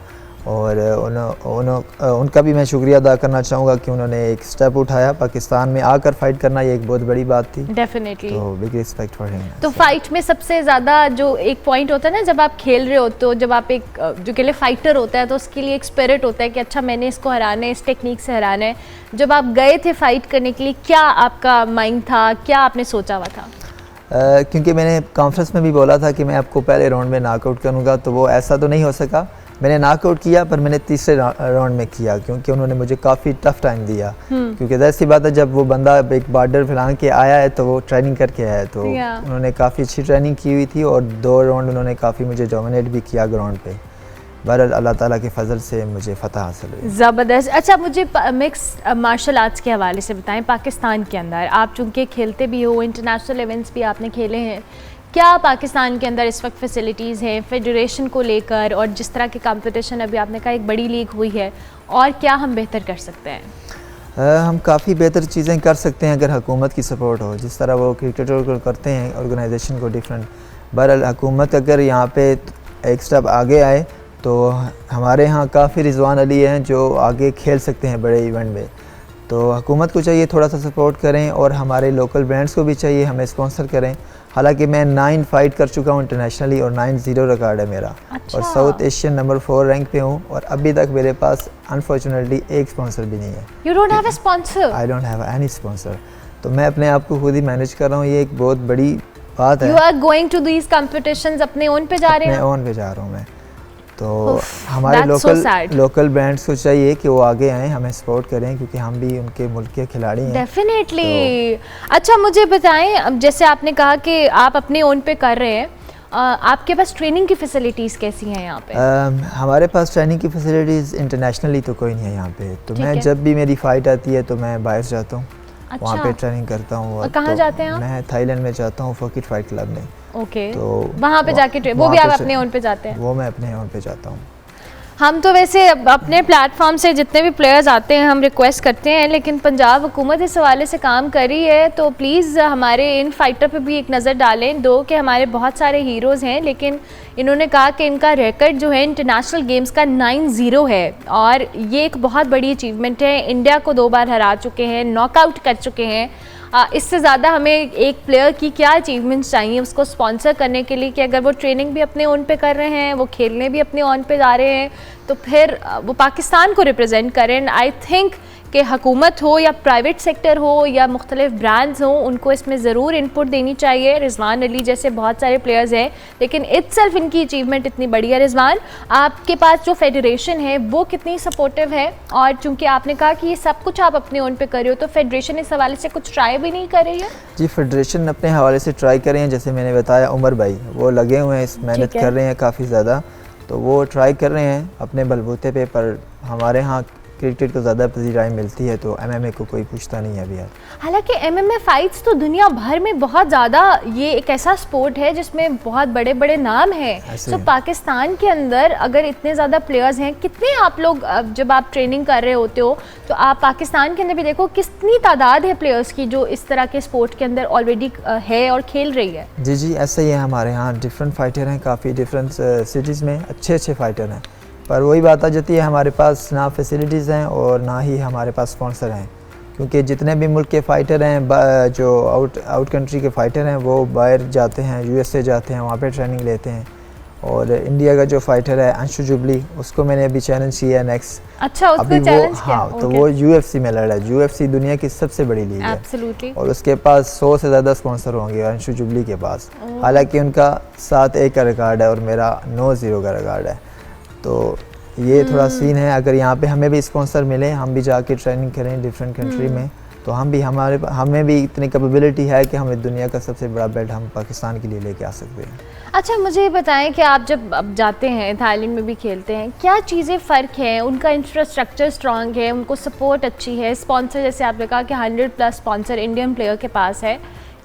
और उनका भी मैं शुक्रिया अदा करना चाहूँगा कि उन्होंने एक स्टेप उठाया। पाकिस्तान में आकर फाइट करना ये एक बहुत बड़ी बात थी। डेफिनेटली, तो बिग रिस्पेक्ट फॉर हिम। तो फाइट में सबसे ज़्यादा जो एक पॉइंट होता है ना, जब आप खेल रहे होते हो, जब आप एक जो के लिए फाइटर होता है तो उसके लिए एक स्पिरिट होता है कि अच्छा मैंने इसको हराना है, इस टेक्निक से हराना है। जब आप गए थे फाइट करने के लिए, क्या आपका माइंड था, क्या आपने सोचा हुआ था? क्योंकि मैंने कॉन्फ्रेंस में भी बोला था कि मैं आपको पहले राउंड में नॉकआउट करूँगा, तो वो ऐसा तो नहीं हो सका। मैंने नॉकआउट किया, पर मैंने तीसरे राउंड में किया क्योंकि उन्होंने मुझे काफ़ी टफ टाइम दिया। क्योंकि ऐसी बात है, जब वो बंदा एक बॉर्डर फैलान के आया है तो वो ट्रेनिंग करके आया है, तो उन्होंने काफ़ी अच्छी ट्रेनिंग की हुई थी और 2 राउंड उन्होंने काफ़ी मुझे डोमिनेट भी किया ग्राउंड पे। बहरहाल अल्लाह ताला के फजल से मुझे फतह हासिल हुई। ज़बरदस्त। अच्छा, मुझे मिक्स मार्शल आर्ट्स के हवाले से बताएं। पाकिस्तान के अंदर आप चूँकि खेलते भी हो, इंटरनेशनल इवेंट्स भी आपने खेले हैं, क्या पाकिस्तान के अंदर इस वक्त फैसिलिटीज़ हैं फेडरेशन को लेकर, और जिस तरह की कंपटीशन अभी आपने कहा एक बड़ी लीग हुई है, और क्या हम बेहतर कर सकते हैं? हम काफ़ी बेहतर चीज़ें कर सकते हैं अगर हुकूमत की सपोर्ट हो, जिस तरह वो क्रिकेटर को करते हैं ऑर्गेनाइजेशन को डिफरेंट। बहरहाल हुकूमत अगर यहाँ पे एक स्टेप आगे आए तो हमारे यहाँ काफ़ी रिजवान अली हैं जो आगे खेल सकते हैं बड़े इवेंट में। तो हुकूमत को चाहिए थोड़ा सा सपोर्ट करें, और हमारे लोकल ब्रांड्स को भी चाहिए हमें स्पॉन्सर करें। हालांकि मैं 9 फाइट कर चुका हूँ इंटरनेशनली और 9-0 रिकॉर्ड है मेरा। अच्छा। और साउथ एशियन नंबर 4 रैंक पे हूँ, और अभी तक मेरे पास अनफॉर्चुनेटली एक स्पॉन्सर भी नहीं है। You don't have a sponsor? I don't have any sponsor। तो मैं अपने आप को खुद ही मैनेज कर रहा हूँ, ये एक बहुत बड़ी बात है। You are going to these competitions अपने ओन पे जा रहे हैं? अपने ओन पे जा रहा हूँ मैं। तो हमारे लोकल ब्रांड्स को चाहिए कि वो आगे आएँ, हमें सपोर्ट करें, क्योंकि हम भी उनके मुल्क के खिलाड़ी हैं। डेफिनेटली। अच्छा, मुझे बताएं, जैसे आपने कहा कि आप अपने ओन पे कर रहे हैं, आपके पास ट्रेनिंग की फैसिलिटीज़ कैसी हैं यहाँ पे? हमारे पास ट्रेनिंग की फैसिलिटीज़ इंटरनेशनली तो कोई नहीं है यहाँ पे। तो मैं जब भी मेरी फ़ाइट आती है तो मैं बाहर जाता हूँ। अच्छा। वहाँ पे ट्रेनिंग करता हूँ। कहाँ जाते हैं आप? मैं थाईलैंड में जाता हूँ, फकीर फाइट क्लब में। ओके। तो वहाँ पे जाके वो भी आप अपने ओन पे जाते हैं? वो मैं अपने ओन पे जाता हूँ। हम तो वैसे अपने प्लेटफॉर्म से जितने भी प्लेयर्स आते हैं हम रिक्वेस्ट करते हैं, लेकिन पंजाब हुकूमत इस हवाले से काम कर रही है, तो प्लीज़ हमारे इन फाइटर पे भी एक नज़र डालें। दो कि हमारे बहुत सारे हीरोज़ हैं, लेकिन इन्होंने कहा कि इनका रिकॉर्ड जो है इंटरनेशनल गेम्स का 9-0 है, और ये एक बहुत बड़ी अचीवमेंट है। इंडिया को 2 बार हरा चुके हैं, नॉकआउट कर चुके हैं। इससे ज़्यादा हमें एक प्लेयर की क्या अचीवमेंट्स चाहिए उसको स्पॉन्सर करने के लिए, कि अगर वो ट्रेनिंग भी अपने ओन पे कर रहे हैं, वो खेलने भी अपने ओन पे जा रहे हैं, तो फिर वो पाकिस्तान को रिप्रेजेंट करें। आई थिंक कि हुकूमत हो या प्राइवेट सेक्टर हो या मुख्तलिफ ब्रांड्स हों, उनको इसमें ज़रूर इनपुट देनी चाहिए। रिजवान अली जैसे बहुत सारे प्लेयर्स हैं, लेकिन इटसेल्फ इनकी अचीवमेंट इतनी बड़ी है। रिजवान, आपके पास जो फेडरेशन है वो कितनी सपोर्टिव है? और चूँकि आपने कहा कि ये सब कुछ आप अपने ओन पे कर रहे हो, तो फेडरेशन इस हवाले से कुछ ट्राई भी नहीं कर रही है? जी, फेडरेशन अपने हवाले से ट्राई कर रहे हैं। जैसे मैंने बताया, उमर भाई वो लगे हुए हैं, इस मेहनत कर रहे हैं काफ़ी ज़्यादा, तो वो ट्राई कर रहे हैं अपने बलबूते पे। पर हमारे यहाँ क्रिकेट को ज़्यादा पजीराई मिलती है, तो एमएमए को कोई पूछता नहीं है अभी यार। हालांकि एमएमए फाइट्स तो दुनिया भर में बहुत ज़्यादा, ये एक ऐसा स्पोर्ट है जिसमें बहुत बड़े बड़े नाम हैं। तो पाकिस्तान के अंदर अगर इतने ज़्यादा प्लेयर्स हैं, कितने आप लोग जब आप ट्रेनिंग कर रहे होते हो तो आप पाकिस्तान के अंदर भी देखो कितनी तादाद है प्लेयर्स की जो इस तरह के स्पोर्ट के अंदर ऑलरेडी है और खेल रही है? जी जी, ऐसा ही है। हमारे यहाँ डिफरेंट फाइटर हैं, काफ़ी डिफरेंट सिटीज़ में अच्छे फाइटर हैं, पर वही बात आ जाती है, हमारे पास ना फैसिलिटीज़ हैं और ना ही हमारे पास स्पॉन्सर हैं। क्योंकि जितने भी मुल्क के फ़ाइटर हैं, जो आउट कंट्री के फ़ाइटर हैं, वो बाहर जाते हैं, यूएसए जाते हैं, वहाँ पे ट्रेनिंग लेते हैं, और इंडिया का जो फाइटर है अंशु जुबली, उसको मैंने अभी चैलेंज किया है नेक्स्ट। अच्छा, उसको अभी वो चैलेंज किया? हाँ, तो वो UFC में लड़ रहा है। UFC दुनिया की सबसे बड़ी लीग है Absolutely. और उसके पास 100 से ज़्यादा स्पॉन्सर होंगे अंशु जुबली के पास। हालांकि उनका 7-1 का रिकॉर्ड है और मेरा 9-0 का रिकॉर्ड है। तो ये थोड़ा सीन है। अगर यहाँ पे हमें भी स्पॉन्सर मिले, हम भी जाके ट्रेनिंग करें डिफरेंट कंट्री में, तो हमें भी इतनी कैपेबिलिटी है कि हमें दुनिया का सबसे बड़ा बेल्ट हम पाकिस्तान के लिए लेके आ सकते हैं। अच्छा, मुझे ये बताएं कि आप जब अब जाते हैं थाईलैंड में भी खेलते हैं, क्या चीज़ें फ़र्क हैं? उनका इंफ्रास्ट्रक्चर स्ट्रांग है, उनको सपोर्ट अच्छी है, स्पॉन्सर जैसे आपने कहा कि 100+ स्पॉन्सर इंडियन प्लेयर के पास है,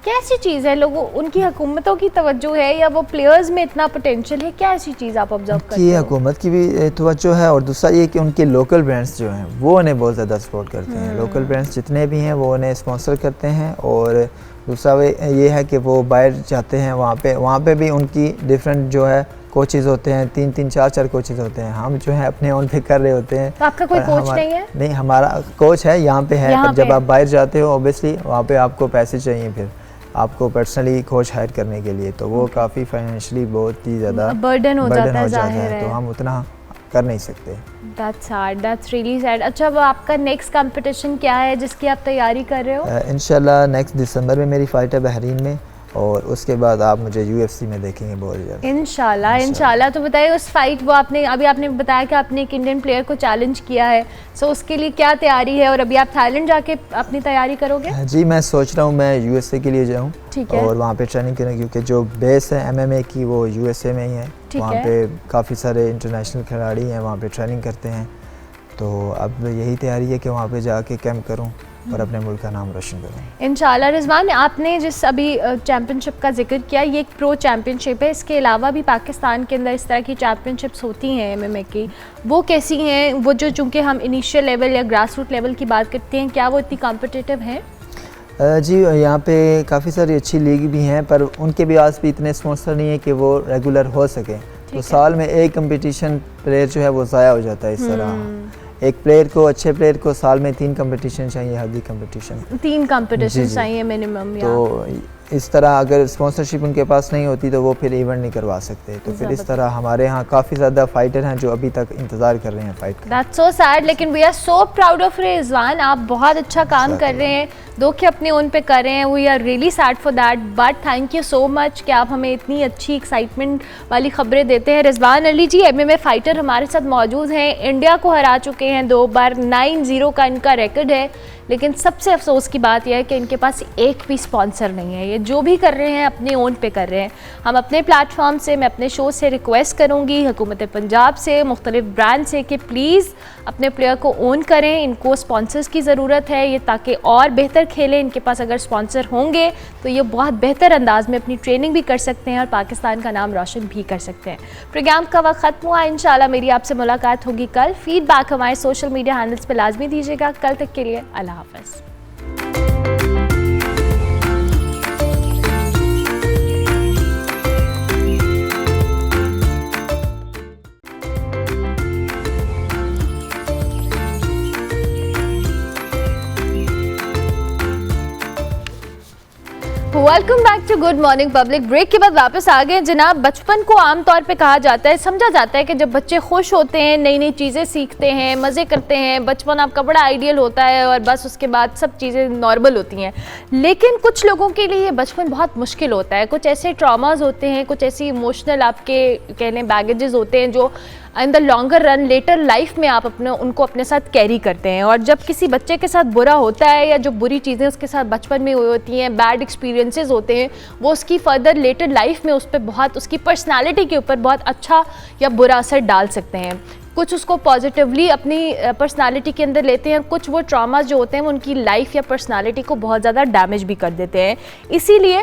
कैसी चीज़ है? लोगों उनकी हुकूमतों की तवज्जो है या वो प्लेयर्स में इतना पोटेंशियल है? क्या ऐसी चीज़ आप ऑब्जर्व करते कि हो? हुकूमत की भी तवज्जो है और दूसरा ये कि उनके लोकल ब्रांड्स जो हैं वो उन्हें बहुत ज़्यादा सपोर्ट करते हैं। लोकल ब्रांड्स जितने भी हैं वो उन्हें स्पॉन्सर करते हैं। और दूसरा ये है कि वो बाहर जाते हैं, वहाँ पे भी उनकी डिफरेंट जो है कोचेज़ होते हैं, 3-3, 4-4 कोचेज़ होते हैं। हम जो है अपने ओन पे कर रहे होते हैं। तो आपका कोई कोच नहीं है? नहीं, हमारा कोच है यहाँ पे है, पर जब आप बाहर जाते हो ऑब्वियसली वहाँ पे आपको पैसे चाहिए फिर आपको पर्सनली कोच हायर करने के लिए, तो वो काफ़ी फाइनेंशियली बहुत ही ज़्यादा बर्डन हो जाता है, ज़ाहिर है। तो हम उतना कर नहीं सकते। That's hard, that's really sad. अच्छा, अब आपका नेक्स्ट कंपटीशन क्या है जिसकी आप तैयारी कर रहे हो? इंशाल्लाह नेक्स्ट दिसंबर में मेरी फ़ाइट है बहरीन में और उसके बाद आप मुझे UFC में देखेंगे बहुत जल्द। इंशाल्लाह। तो बताइए उस फाइट, वो आपने बताया कि आपने एक इंडियन प्लेयर को चैलेंज किया है, सो उसके लिए क्या तैयारी है और अभी आप थाईलैंड जाके अपनी तैयारी करोगे? जी, मैं सोच रहा हूँ मैं USA के लिए जाऊँ और वहाँ पे ट्रेनिंग करें, क्योंकि जो बेस है MMA की वो USA में ही है। वहाँ पे काफ़ी सारे इंटरनेशनल खिलाड़ी हैं, वहाँ पे ट्रेनिंग करते हैं। तो अब यही तैयारी है कि वहाँ पे जाके कैंप करूँ और अपने मुल्क का नाम रोशन करूँ इंशाल्लाह। रिजवान, आपने जिस अभी चैम्पियनशिप का जिक्र किया, ये एक प्रो चैम्पियनशिप है, इसके अलावा भी पाकिस्तान के अंदर इस तरह की चैम्पियनशिप्स होती हैं MMA की, वो कैसी हैं? वो जो चूँकि हम इनिशियल लेवल या ग्रास रूट लेवल की बात करते हैं, क्या वो इतनी कॉम्पिटिटिव हैं? जी, यहाँ पे काफ़ी सारी अच्छी लीग भी हैं, पर उनके भी पास भी इतने स्पॉन्सर नहीं है कि वो रेगुलर हो सके। तो साल में एक कंपटीशन प्लेयर जो है वो ज़ाया हो जाता है इस तरह। एक प्लेयर को, अच्छे प्लेयर को साल में 3 कंपटीशन चाहिए, हेल्दी कंपटीशन 3 कंपटीशन चाहिए मिनिमम। तो इस तरह अगर स्पॉन्सरशिप उनके पास नहीं होती तो वो फिर इवेंट नहीं करवा सकते। तो फिर इस तरह हमारे यहाँ काफ़ी ज़्यादा फाइटर हैं जो अभी तक इंतज़ार कर रहे हैं फाइट का। That's so sad, लेकिन we are so proud of Rizwan. आप बहुत अच्छा काम कर रहे हैं, दो के अपने ओन पे कर रहे हैं। We are really sad for that, but thank you so much कि आप हमें इतनी अच्छी एक्साइटमेंट वाली खबरें देते हैं। रिजवान अली जी MMA फाइटर हमारे साथ मौजूद हैं, इंडिया को हरा चुके हैं 2 बार, 9-0 का इनका रिकॉर्ड है। लेकिन सबसे अफसोस की बात यह है कि इनके पास एक भी स्पॉन्सर नहीं है। ये जो भी कर रहे हैं अपने ओन पे कर रहे हैं। हम अपने प्लेटफॉर्म से, मैं अपने शो से रिक्वेस्ट करूंगी हुकूमत पंजाब से, मुख्तलिफ ब्रांड से, कि प्लीज़ अपने प्लेयर को ओन करें। इनको स्पॉन्सर्स की ज़रूरत है ये, ताकि और बेहतर खेलें। इनके पास अगर स्पॉन्सर होंगे तो ये बहुत बेहतर अंदाज में अपनी ट्रेनिंग भी कर सकते हैं और पाकिस्तान का नाम रोशन भी कर सकते हैं। प्रोग्राम का वक्त ख़त्म हुआ। इंशाल्लाह मेरी आपसे मुलाकात होगी कल। फीडबैक हमारे सोशल मीडिया हैंडल्स पर लाजमी दीजिएगा। कल तक के लिए अल्लाह हाफ़िज़। Welcome back to good morning public. Break के बाद वापस आ गए जनाब। बचपन को आमतौर पे कहा जाता है, समझा जाता है कि जब बच्चे खुश होते हैं, नई नई चीज़ें सीखते हैं, मज़े करते हैं, बचपन आपका बड़ा आइडियल होता है और बस उसके बाद सब चीज़ें नॉर्मल होती हैं। लेकिन कुछ लोगों के लिए बचपन बहुत मुश्किल होता है। कुछ ऐसे ट्रॉमास होते हैं, कुछ ऐसी इमोशनल आपके कह लें बैगेजेस होते हैं जो in the longer run later life में आप उनको अपने साथ कैरी करते हैं। और जब किसी बच्चे के साथ बुरा होता है या जो बुरी चीज़ें उसके साथ बचपन में हुई होती हैं, बैड एक्सपीरियंसेस होते हैं, वो उसकी फर्दर लेटर लाइफ में उस पर बहुत, उसकी पर्सनालिटी के ऊपर बहुत अच्छा या बुरा असर डाल सकते हैं। कुछ उसको पॉजिटिवली अपनी पर्सनालिटी के अंदर लेते हैं, कुछ वो ट्रॉमास जो होते हैं वो उनकी लाइफ या पर्सनालिटी को बहुत ज़्यादा डैमेज भी कर देते हैं। इसीलिए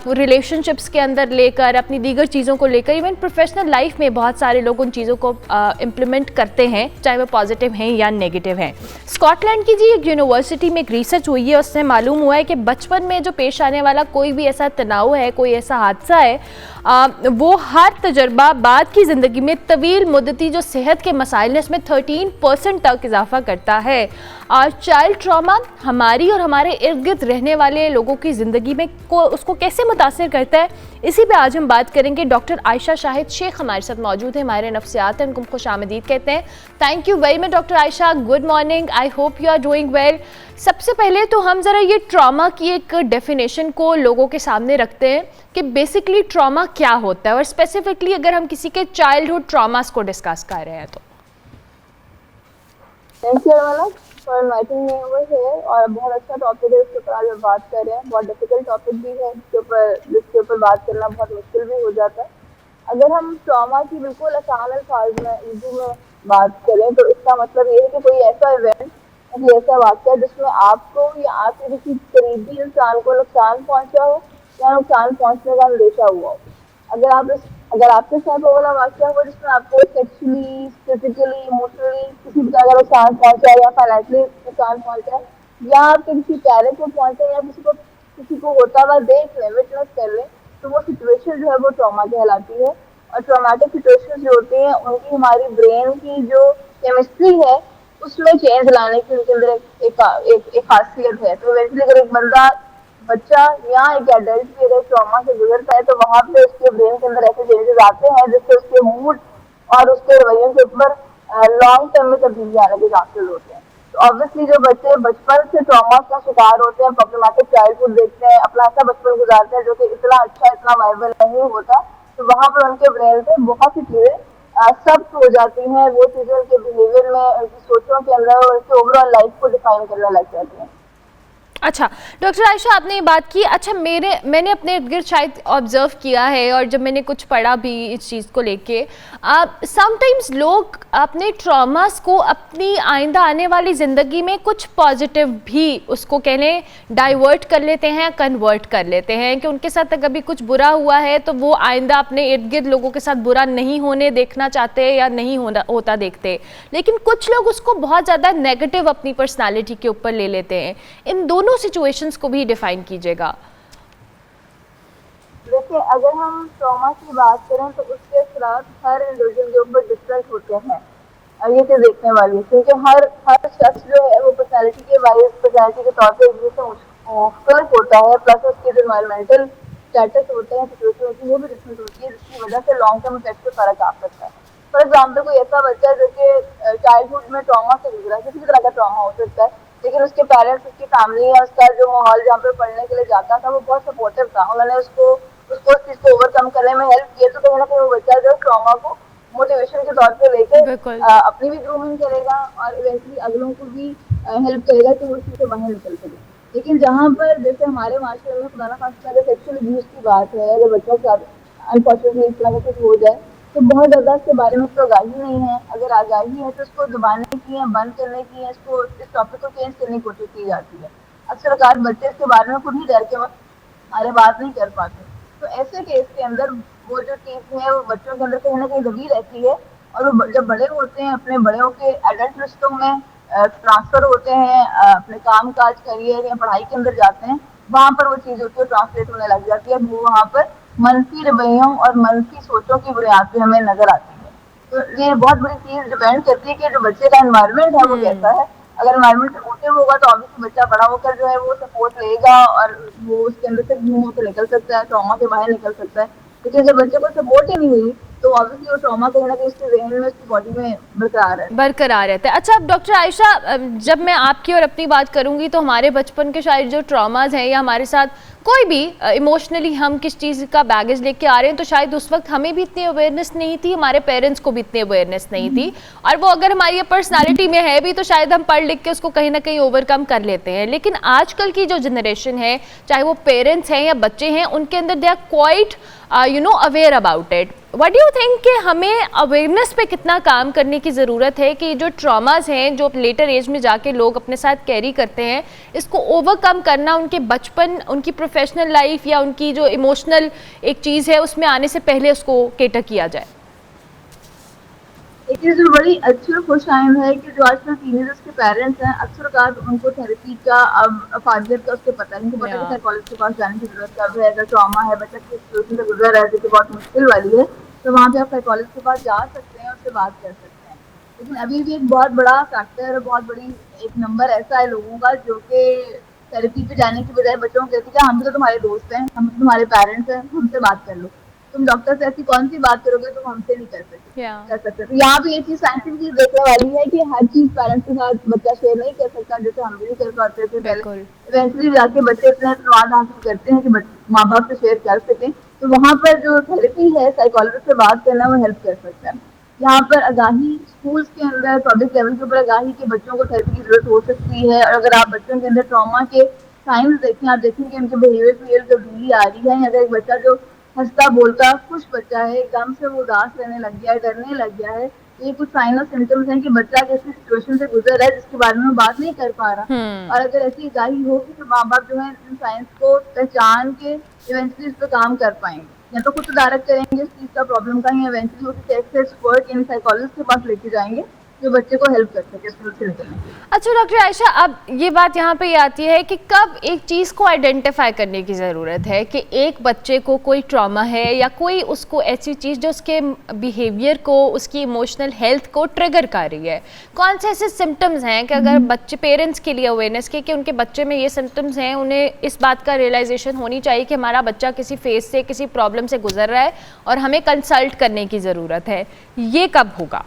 रिलेशनशिप्स के अंदर लेकर अपनी दीगर चीज़ों को लेकर इवन प्रोफेशनल लाइफ में बहुत सारे लोग उन चीज़ों को इम्प्लीमेंट करते हैं, चाहे वो पॉजिटिव हैं या नेगेटिव हैं। स्कॉटलैंड की जी एक यूनिवर्सिटी में एक रिसर्च हुई है, उससे मालूम हुआ है कि बचपन में जो पेश आने वाला कोई भी ऐसा तनाव है, कोई ऐसा हादसा है, वो हर तजर्बा बाद की ज़िंदगी में तवील मुद्दती जो सेहत के मसाइल हैं इसमें 13% तक इजाफा करता है। और चाइल्ड ट्रॉमा हमारी और हमारे इर्द गिर्द रहने वाले लोगों की ज़िंदगी में उसको कैसे मुतासिर करता है, इसी पे आज हम बात करेंगे। डॉक्टर आयशा शाहिद शेख हमारे साथ मौजूद है, हमारे नफ्सियात हैं, उनको खुश आमदीद कहते हैं। Thank you very much doctor Ayesha, good morning, I hope you are doing well. सबसे पहले तो हम ज़रा ये ट्रॉमा की एक डेफिनेशन को लोगों के सामने रखते हैं कि बेसिकली ट्रॉमा क्या होता है, और स्पेसिफिकली अगर हम किसी के चाइल्डहुड ट्रॉमास को डिस्कस कर रहे हैं तो। Thank you for inviting me over here, और बहुत अच्छा टॉपिक है, इसके ऊपर आज हम बात कर रहे हैं। बहुत डिफिकल्ट टॉपिक भी है जिसके ऊपर बात करना बहुत मुश्किल भी हो जाता है। अगर हम ट्रॉमा की बिल्कुल आसान अल्फाज में उर्दू में बात करें तो इसका मतलब ये है कि कोई ऐसा इवेंट, ऐसा वाक़या जिसमें आपको या आपके किसी करीबी इंसान को नुकसान पहुंचा हो या नुकसान पहुंचने का अंदेशा हुआ हो। अगर आपके साथ वो वाला वाक़या हुआ जिसमें आपको सेक्सुअली, फिजिकली, इमोशनली किसी प्रकार का नुकसान पहुंचा या फाइनेंशियली नुकसान पहुंचा या आपके किसी प्यारे को पहुंचा या किसी को होता हुआ देख लें, विटनेस कर लें, तो वो सिचुएशन जो है वो ट्रॉमा कहलाती है। और ट्रॉमेटिक सिचुएशन जो होती हैं उनकी हमारी ब्रेन की जो केमिस्ट्री है उसमें चेंज लाने की उनके अंदर एक खासियत है। तो वैसे अगर एक बच्चा या एक एडल्ट भी अगर ट्रॉमा से गुजरता है तो वहाँ पे उसके ब्रेन के अंदर ऐसे चेंजेस आते हैं जिससे उसके मूड और उसके रवैयों के ऊपर लॉन्ग टर्म में तब्दीली आने के चांसेस होते हैं। तो ऑब्वियसली जो बच्चे बचपन से ट्रॉमा का शिकार होते हैं, प्रॉब्लमेटिक चाइल्डहुड देखते हैं, अपना ऐसा बचपन गुजारते हैं जो कि इतना अच्छा, इतना वायबल नहीं होता, तो वहाँ पर उनके ब्रेन पे बहुत सी चीज़ें सख्त हो जाती हैं। वो चीज़ें उनके बिहेवियर में, उनकी सोचों के अंदर और उनके ओवरऑल लाइफ को डिफाइन करने लग जाती हैं। अच्छा डॉक्टर आयशा, आपने ये बात की, अच्छा मैंने अपने इर्द गिर्द शायद ऑब्जर्व किया है और जब मैंने कुछ पढ़ा भी इस चीज़ को लेके, समटाइम्स लोग अपने ट्रॉमास को अपनी आइंदा आने वाली ज़िंदगी में कुछ पॉजिटिव भी उसको कहलें डाइवर्ट कर लेते हैं, कन्वर्ट कर लेते हैं कि उनके साथ अगर भी कुछ बुरा हुआ है तो वो आइंदा अपने इर्द गिर्द लोगों के साथ बुरा नहीं होने देखना चाहते या नहीं होता देखते, लेकिन कुछ लोग उसको बहुत ज़्यादा नेगेटिव अपनी पर्सनालिटी के ऊपर ले लेते हैं। इन दोनों सिचुएशंस को भी डिफाइन कीजिएगा। देखिए, अगर हम ट्रॉमा की बात करें तो उसके असरात हर इंडिविजुअल के ऊपर डिफरेंट होते हैं, और ये चीज़ देखने वाली है क्योंकि हर शख्स जो है वो पर्सनैलिटी के वाइज, पर्सनैलिटी के तौर पर एक दूसरे से मुख्तलिफ होता है, प्लस उसके जो एनवायरमेंटल स्टेटस होते हैं, सिचुएशन होती है, वो भी डिफरेंट होती है, जिसकी वजह से लॉन्ग टर्म इफेक्ट पे फर्क आ सकता है। फॉर एग्जाम्पल, कोई ऐसा बच्चा जो कि चाइल्डहुड में ट्रॉमा से गुजरा, किसी भी तरह का ट्रॉमा हो सकता है, लेकिन उसके पेरेंट्स, उसकी फैमिली या उसका जो माहौल जहाँ पे पढ़ने के लिए जाता था वो बहुत सपोर्टिव था, उन्होंने उसको उस चीज़ को ओवरकम करने में हेल्प किया, तो कहीं ना कहीं वो बच्चा जो ट्रॉमा को मोटिवेशन के तौर पे लेके अपनी भी ग्रूमिंग करेगा और इवेंचुअली अगलों को भी हेल्प करेगा कि वो उस चीज़ से बाहर निकल सके। लेकिन जहाँ पर जैसे हमारे माशरे में खुदा ना खास्ता अगर सेक्सुअल अब्यूज़ की बात है, अगर बच्चों के साथ अनफॉर्चुनेटली इस तरह का कुछ हो जाए तो बहुत ज़्यादा इसके बारे में तो आगाही नहीं है। अगर आगाही है तो उसको दबाने की या बंद करने की, इसको इस टॉपिक को चेंज करने की कोशिश की जाती है। अक्सर औकात बच्चे इसके बारे में खुद ही डर के हमारे बात नहीं कर पाते। तो ऐसे केस के अंदर वो जो चीज़ है वो बच्चों के अंदर कहीं ना कहीं दबी रहती है, और वो जब बड़े होते हैं, अपने बड़े होकर एडल्ट रिश्तों में ट्रांसफ़र होते हैं, अपने काम काज, करियर या पढ़ाई के अंदर जाते हैं, वहाँ पर वो चीज़ होती है ट्रांसलेट होने लग जाती है। वो वहाँ पर मनफी रवैयों और मनफी सोचों की बुनियाद पे हमें नजर आती है। तो ये बहुत बड़ी चीज़ डिपेंड करती है कि जो बच्चे का एनवायरनमेंट है वो कैसा है। अगर एनवायरनमेंट सपोर्टिव होगा तो ऑब्वियसली बच्चा बड़ा होकर जो है वो सपोर्ट लेगा और वो उसके अंदर से घूम होकर निकल सकता है, ट्रॉमा से बाहर निकल सकता है। लेकिन जब बच्चे को सपोर्ट ही नहीं हुई तो ऑब्वियसली वो ट्रॉमा कहीं ना कहीं उसके ज़हन में, उसकी बॉडी में बरकरार रहता है। अच्छा डॉक्टर आयशा, जब मैं आपकी और अपनी बात करूंगी तो हमारे बचपन के शायद जो ट्रॉमाज हैं या हमारे साथ कोई भी इमोशनली हम किस चीज़ का बैगेज लेके आ रहे हैं, तो शायद उस वक्त हमें भी इतनी अवेयरनेस नहीं थी, हमारे पेरेंट्स को भी इतनी अवेयरनेस नहीं थी, और वो अगर हमारी पर्सनालिटी में है भी तो शायद हम पढ़ लिख के उसको कहीं ना कहीं ओवरकम कर लेते हैं। लेकिन आजकल की जो जनरेशन है, चाहे वो पेरेंट्स हैं या बच्चे हैं, उनके अंदर they are quite aware about it. What do you think कि हमें अवेयरनेस पे कितना काम करने की ज़रूरत है कि जो ट्रॉमास हैं जो लेटर एज में जाके लोग अपने साथ कैरी करते हैं, इसको ओवरकम करना उनके बचपन, उनकी प्रोफेशनल लाइफ या उनकी जो इमोशनल एक चीज़ है उसमें आने से पहले उसको केटर किया जाए? एक चीज़ जो बड़ी अच्छी और खुशाइंद है कि जो आजकल टीनेजर्स के पेरेंट्स हैं, अक्सर औक़ात उनको थेरेपी का फ़ायदे का उसको पता नहीं, उनको पता है कि साइकोलॉजिस्ट के पास जाने की ज़रूरत कब है, अगर ट्रॉमा है, बच्चा किस सिचुएशन से गुज़र रहा है जो कि बहुत मुश्किल वाली है, तो वहाँ पे आप साइकोलॉजिस्ट के पास जा सकते हैं, उससे बात कर सकते हैं। लेकिन अभी भी एक बहुत बड़ा फैक्टर, बहुत बड़ी एक नंबर ऐसा है लोगों का जो कि थेरेपी पे जाने की बजाय बच्चों को कहते हैं कि हम तो तुम्हारे दोस्त हैं, हम तो तुम्हारे पेरेंट्स हैं, हमसे बात कर लो। तुम डॉक्टर से ऐसी कौन सी बात करोगे तुम हमसे नहीं कर सकते। तो यहाँ पे ये चीज साइंटिफिक देखने वाली है कि हर चीज पेरेंट्स के साथ बच्चा शेयर नहीं कर सकता, जैसे हम भी नहीं कर पाते थे पहले। इवेंचुअली जाके बच्चे इतना स्वाद हासिल करते हैं कि माँ बाप से शेयर कर सकें, तो वहाँ पर जो थेरेपी है साइकोलॉजिस्ट से बात करना वो हेल्प कर सकता है। यहाँ पर आगाही स्कूल्स के अंदर पब्लिक लेवल के ऊपर आगाही के बच्चों को थेरेपी की जरूरत हो सकती है। और अगर आप बच्चों के अंदर ट्रॉमा के साइंस देखें, आप देखेंगे उनके बिहेवियर तब्दीली आ रही है। अगर एक बच्चा जो हंसता बोलता खुश बच्चा है एकदम से वो उदास रहने लग गया है, डरने लग गया है, तो ये कुछ साइन और सिम्टम्स हैं कि बच्चा किसी सिचुएशन से गुजर रहा है जिसके बारे में बात नहीं कर पा रहा। और अगर ऐसी आगाही होगी तो माँ बाप जो है इन साइंस को पहचान के इवेंचुअली इस पर काम कर पाएंगे, या तो खुद तदारक करेंगे इस चीज़ का प्रॉब्लम का, या इवेंचुअली वो किसी एक्सपर्ट यानी साइकोलॉजिस्ट के पास लेके जाएंगे जो बच्चे को हेल्प कर सके स्कूल से निकलने के लिए। अच्छा डॉक्टर आयशा, अब ये बात यहाँ पे आती है कि कब एक चीज़ को आइडेंटिफाई करने की ज़रूरत है कि एक बच्चे को कोई ट्रॉमा है या कोई उसको ऐसी चीज़ जो उसके बिहेवियर को, उसकी इमोशनल हेल्थ को ट्रिगर कर रही है। कौन से ऐसे सिम्टम्स हैं कि अगर बच्चे, पेरेंट्स के लिए अवेयरनेस के कि उनके बच्चे में ये सिम्टम्स हैं, उन्हें इस बात का रियलाइजेशन होनी चाहिए कि हमारा बच्चा किसी फेज से, किसी प्रॉब्लम से गुजर रहा है और हमें कंसल्ट करने की ज़रूरत है, ये कब होगा?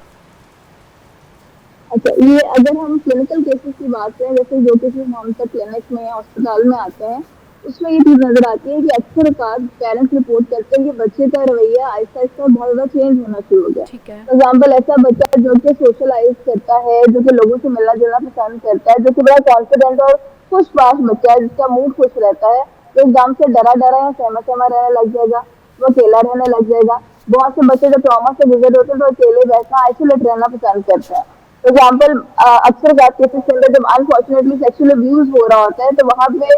अच्छा, ये अगर हम क्लिनिकल केसेस की बात करें, जैसे जो केसेस हम तक क्लिनिक में हॉस्पिटल में आते हैं, उसमें ये चीज़ नज़र आती है कि अक्सर पेरेंट्स रिपोर्ट करते हैं कि बच्चे का रवैया आहिस्ता आहिस्ता बहुत ज़्यादा चेंज होना शुरू हो गया। फॉर एग्जाम्पल, ऐसा बच्चा जो कि सोशलाइज करता है, जो कि लोगों से मिलना जुलना पसंद करता है, जो कि बड़ा कॉन्फिडेंट और खुशबाश बच्चा है, जिसका मूड खुश रहता है, तो एकदम से डरा डरा या सहमा सहमा रहने लग जाएगा, वो अकेला रहने लग जाएगा। बहुत से बच्चे जो ट्रॉमा से गुजर होते हैं तो अकेले बैठना, आइसोलेट रहना पसंद करते हैं। फॉर एग्जाम्पल, अक्सर केसेस के अंदर जब अनफॉर्चुनेटली सेक्सुअल अब्यूज हो रहा होता है तो वहाँ पे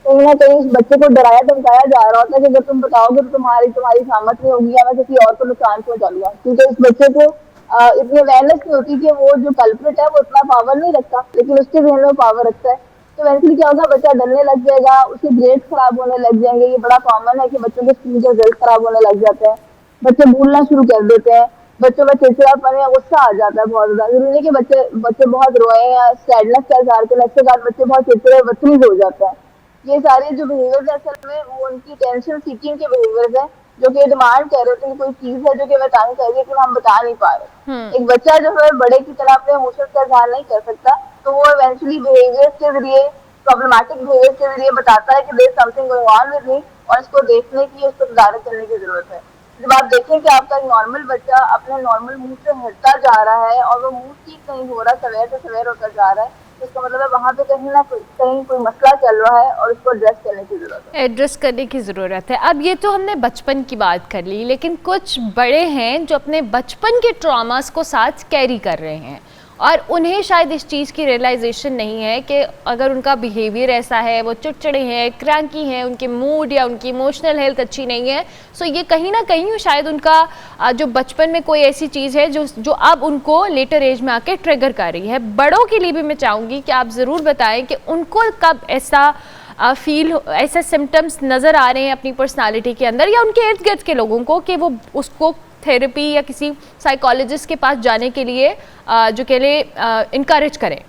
कहीं ना कहीं उस बच्चे को डराया धमकाया जा रहा होता है कि अगर तुम बताओगे तो तुम्हारी सामत नहीं होगी या मैं किसी और को नुकसान पहुंचाऊंगा, क्योंकि इस बच्चे को इतनी अवेयरनेस नहीं होती कि वो जो कल्प्रिट है वो इतना पावर नहीं रखता, लेकिन उसके जहन में पावर रखता है। तो वैसे क्या होगा, बच्चा डरने लग जाएगा, उसके ग्रेड्स खराब होने लग जाएंगे। ये बड़ा कॉमन है कि बच्चों के स्कूल के रिजल्ट खराब होने लग जाते हैं, बच्चे भूलना शुरू कर देते हैं, बच्चों में चिड़चिड़ापन या गुस्सा आ जाता है बहुत ज्यादा। जरूरी नहीं कि बच्चे बहुत रोए या सैडनेस का इजहार करें, इसके बाद बच्चे बहुत चिड़चिड़े बदतमीज हो जाते हैं। ये सारे जो बिहेवियर्स है असल में वो उनकी टेंशन सीकिंग के बिहेवियर्स है, जो कि डिमांड कर रहे थे कि कोई चीज है जो कि बतानी चाहिए लेकिन हम बता नहीं पा रहे। एक बच्चा जो है बड़े की तरह अपने इमोशंस का इजहार नहीं कर सकता, तो वो इवेंचुअली बिहेवियर्स के जरिए, प्रॉब्लमैटिक बिहेवियर के जरिए बताता है कि there something going on with me, और इसको देखने की, उसको तदारक करने की जरूरत है। जब आप देखें कि आपका नॉर्मल बच्चा अपने नॉर्मल मूड से हटता जा रहा है और वो मूड ठीक नहीं हो रहा, सवेर से सवेर होता जा रहा है, तो इसका मतलब है वहाँ पे कहीं ना कहीं कोई मसला चल रहा है और उसको एड्रेस करने की जरूरत है। एड्रेस करने की ज़रूरत है। अब ये तो हमने बचपन की बात कर ली, लेकिन कुछ बड़े हैं जो अपने बचपन के ट्रॉमास को साथ कैरी कर रहे हैं और उन्हें शायद इस चीज़ की रियलाइजेशन नहीं है कि अगर उनका बिहेवियर ऐसा है, वो चिड़चिड़े हैं, क्रैंकी हैं, उनके मूड या उनकी इमोशनल हेल्थ अच्छी नहीं है, सो ये कहीं ना कहीं शायद उनका जो बचपन में कोई ऐसी चीज़ है जो अब उनको लेटर एज में आके ट्रिगर कर रही है। बड़ों के लिए भी मैं चाहूँगी कि आप ज़रूर बताएं कि उनको कब ऐसा ऐसे सिम्टम्स नज़र आ रहे हैं अपनी पर्सनालिटी के अंदर या उनके इर्द गिर्द के लोगों को कि वो उसको थेरेपी या किसी साइकोलॉजिस्ट के पास जाने के लिए जो कह ले इनकरेज करें।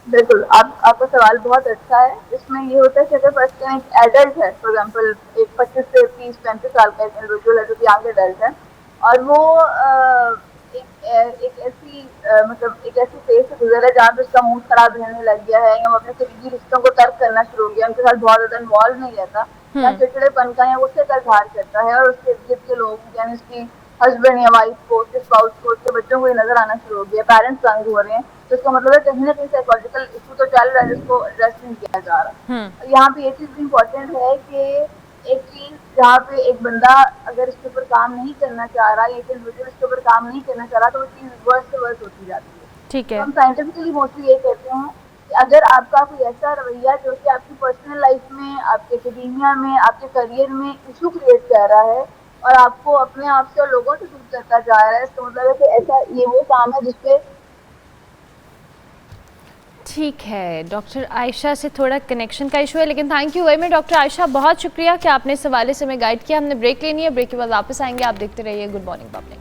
बिल्कुल, आपका सवाल बहुत अच्छा है। इसमें ये होता है कि अगर पर्सन एक एडल्ट है, फॉर एग्जांपल एक 25 से 30-35 साल का एक इंडिविजुअल है जो कि यंग एडल्ट है और वो एक ऐसी फेज से गुजर है जहाँ पे उसका मूड खराब रहने लग गया है या वो अपने करीबी रिश्तों को तर्क करना शुरू हो गया, उनके साथ बहुत ज्यादा इन्वॉल्व नहीं रहता, या चिड़चिड़ेपन का या गुस्से का इजहार करता है और उसके इर्द के लोग यानी उसकी हस्बैंड या वाइफ को, उसके स्पाउस को, उसके बच्चों को ये नजर आना शुरू हो गया, पेरेंट्स तंग हो रहे हैं, तो इसका मतलब है कहीं ना कहीं साइकोलॉजिकल इशू तो चल रहा है जिसको एड्रेस नहीं किया जा रहा। यहाँ पे ये चीज भी इम्पोर्टेंट है कि एक चीज जहाँ पे एक बंदा अगर इसके ऊपर काम नहीं करना चाह रहा, एक इंडिविजुअल इसके ऊपर काम नहीं करना चाह रहा, तो वो चीज वर्स से वर्स होती जाती है। ठीक है, हम साइंटिफिकली मोस्टली ये कहते हैं कि अगर आपका कोई ऐसा रवैया जो कि आपकी पर्सनल लाइफ में, आपके एकेडेमिया में, आपके करियर में इशू क्रिएट कर रहा है, और आपको अपने आप से और लोगों से दूर करता जा रहा है, इसका मतलब है कि ऐसा ये वो काम है जिसपे ठीक है, डॉक्टर आयशा से थोड़ा कनेक्शन का इशू है, लेकिन थैंक यू में डॉक्टर आयशा, बहुत शुक्रिया कि आपने इस हवाले से हमें गाइड किया। हमने ब्रेक लेनी है, ब्रेक के बाद वापस आएंगे। आप देखते रहिए गुड मॉर्निंग पब्लिक।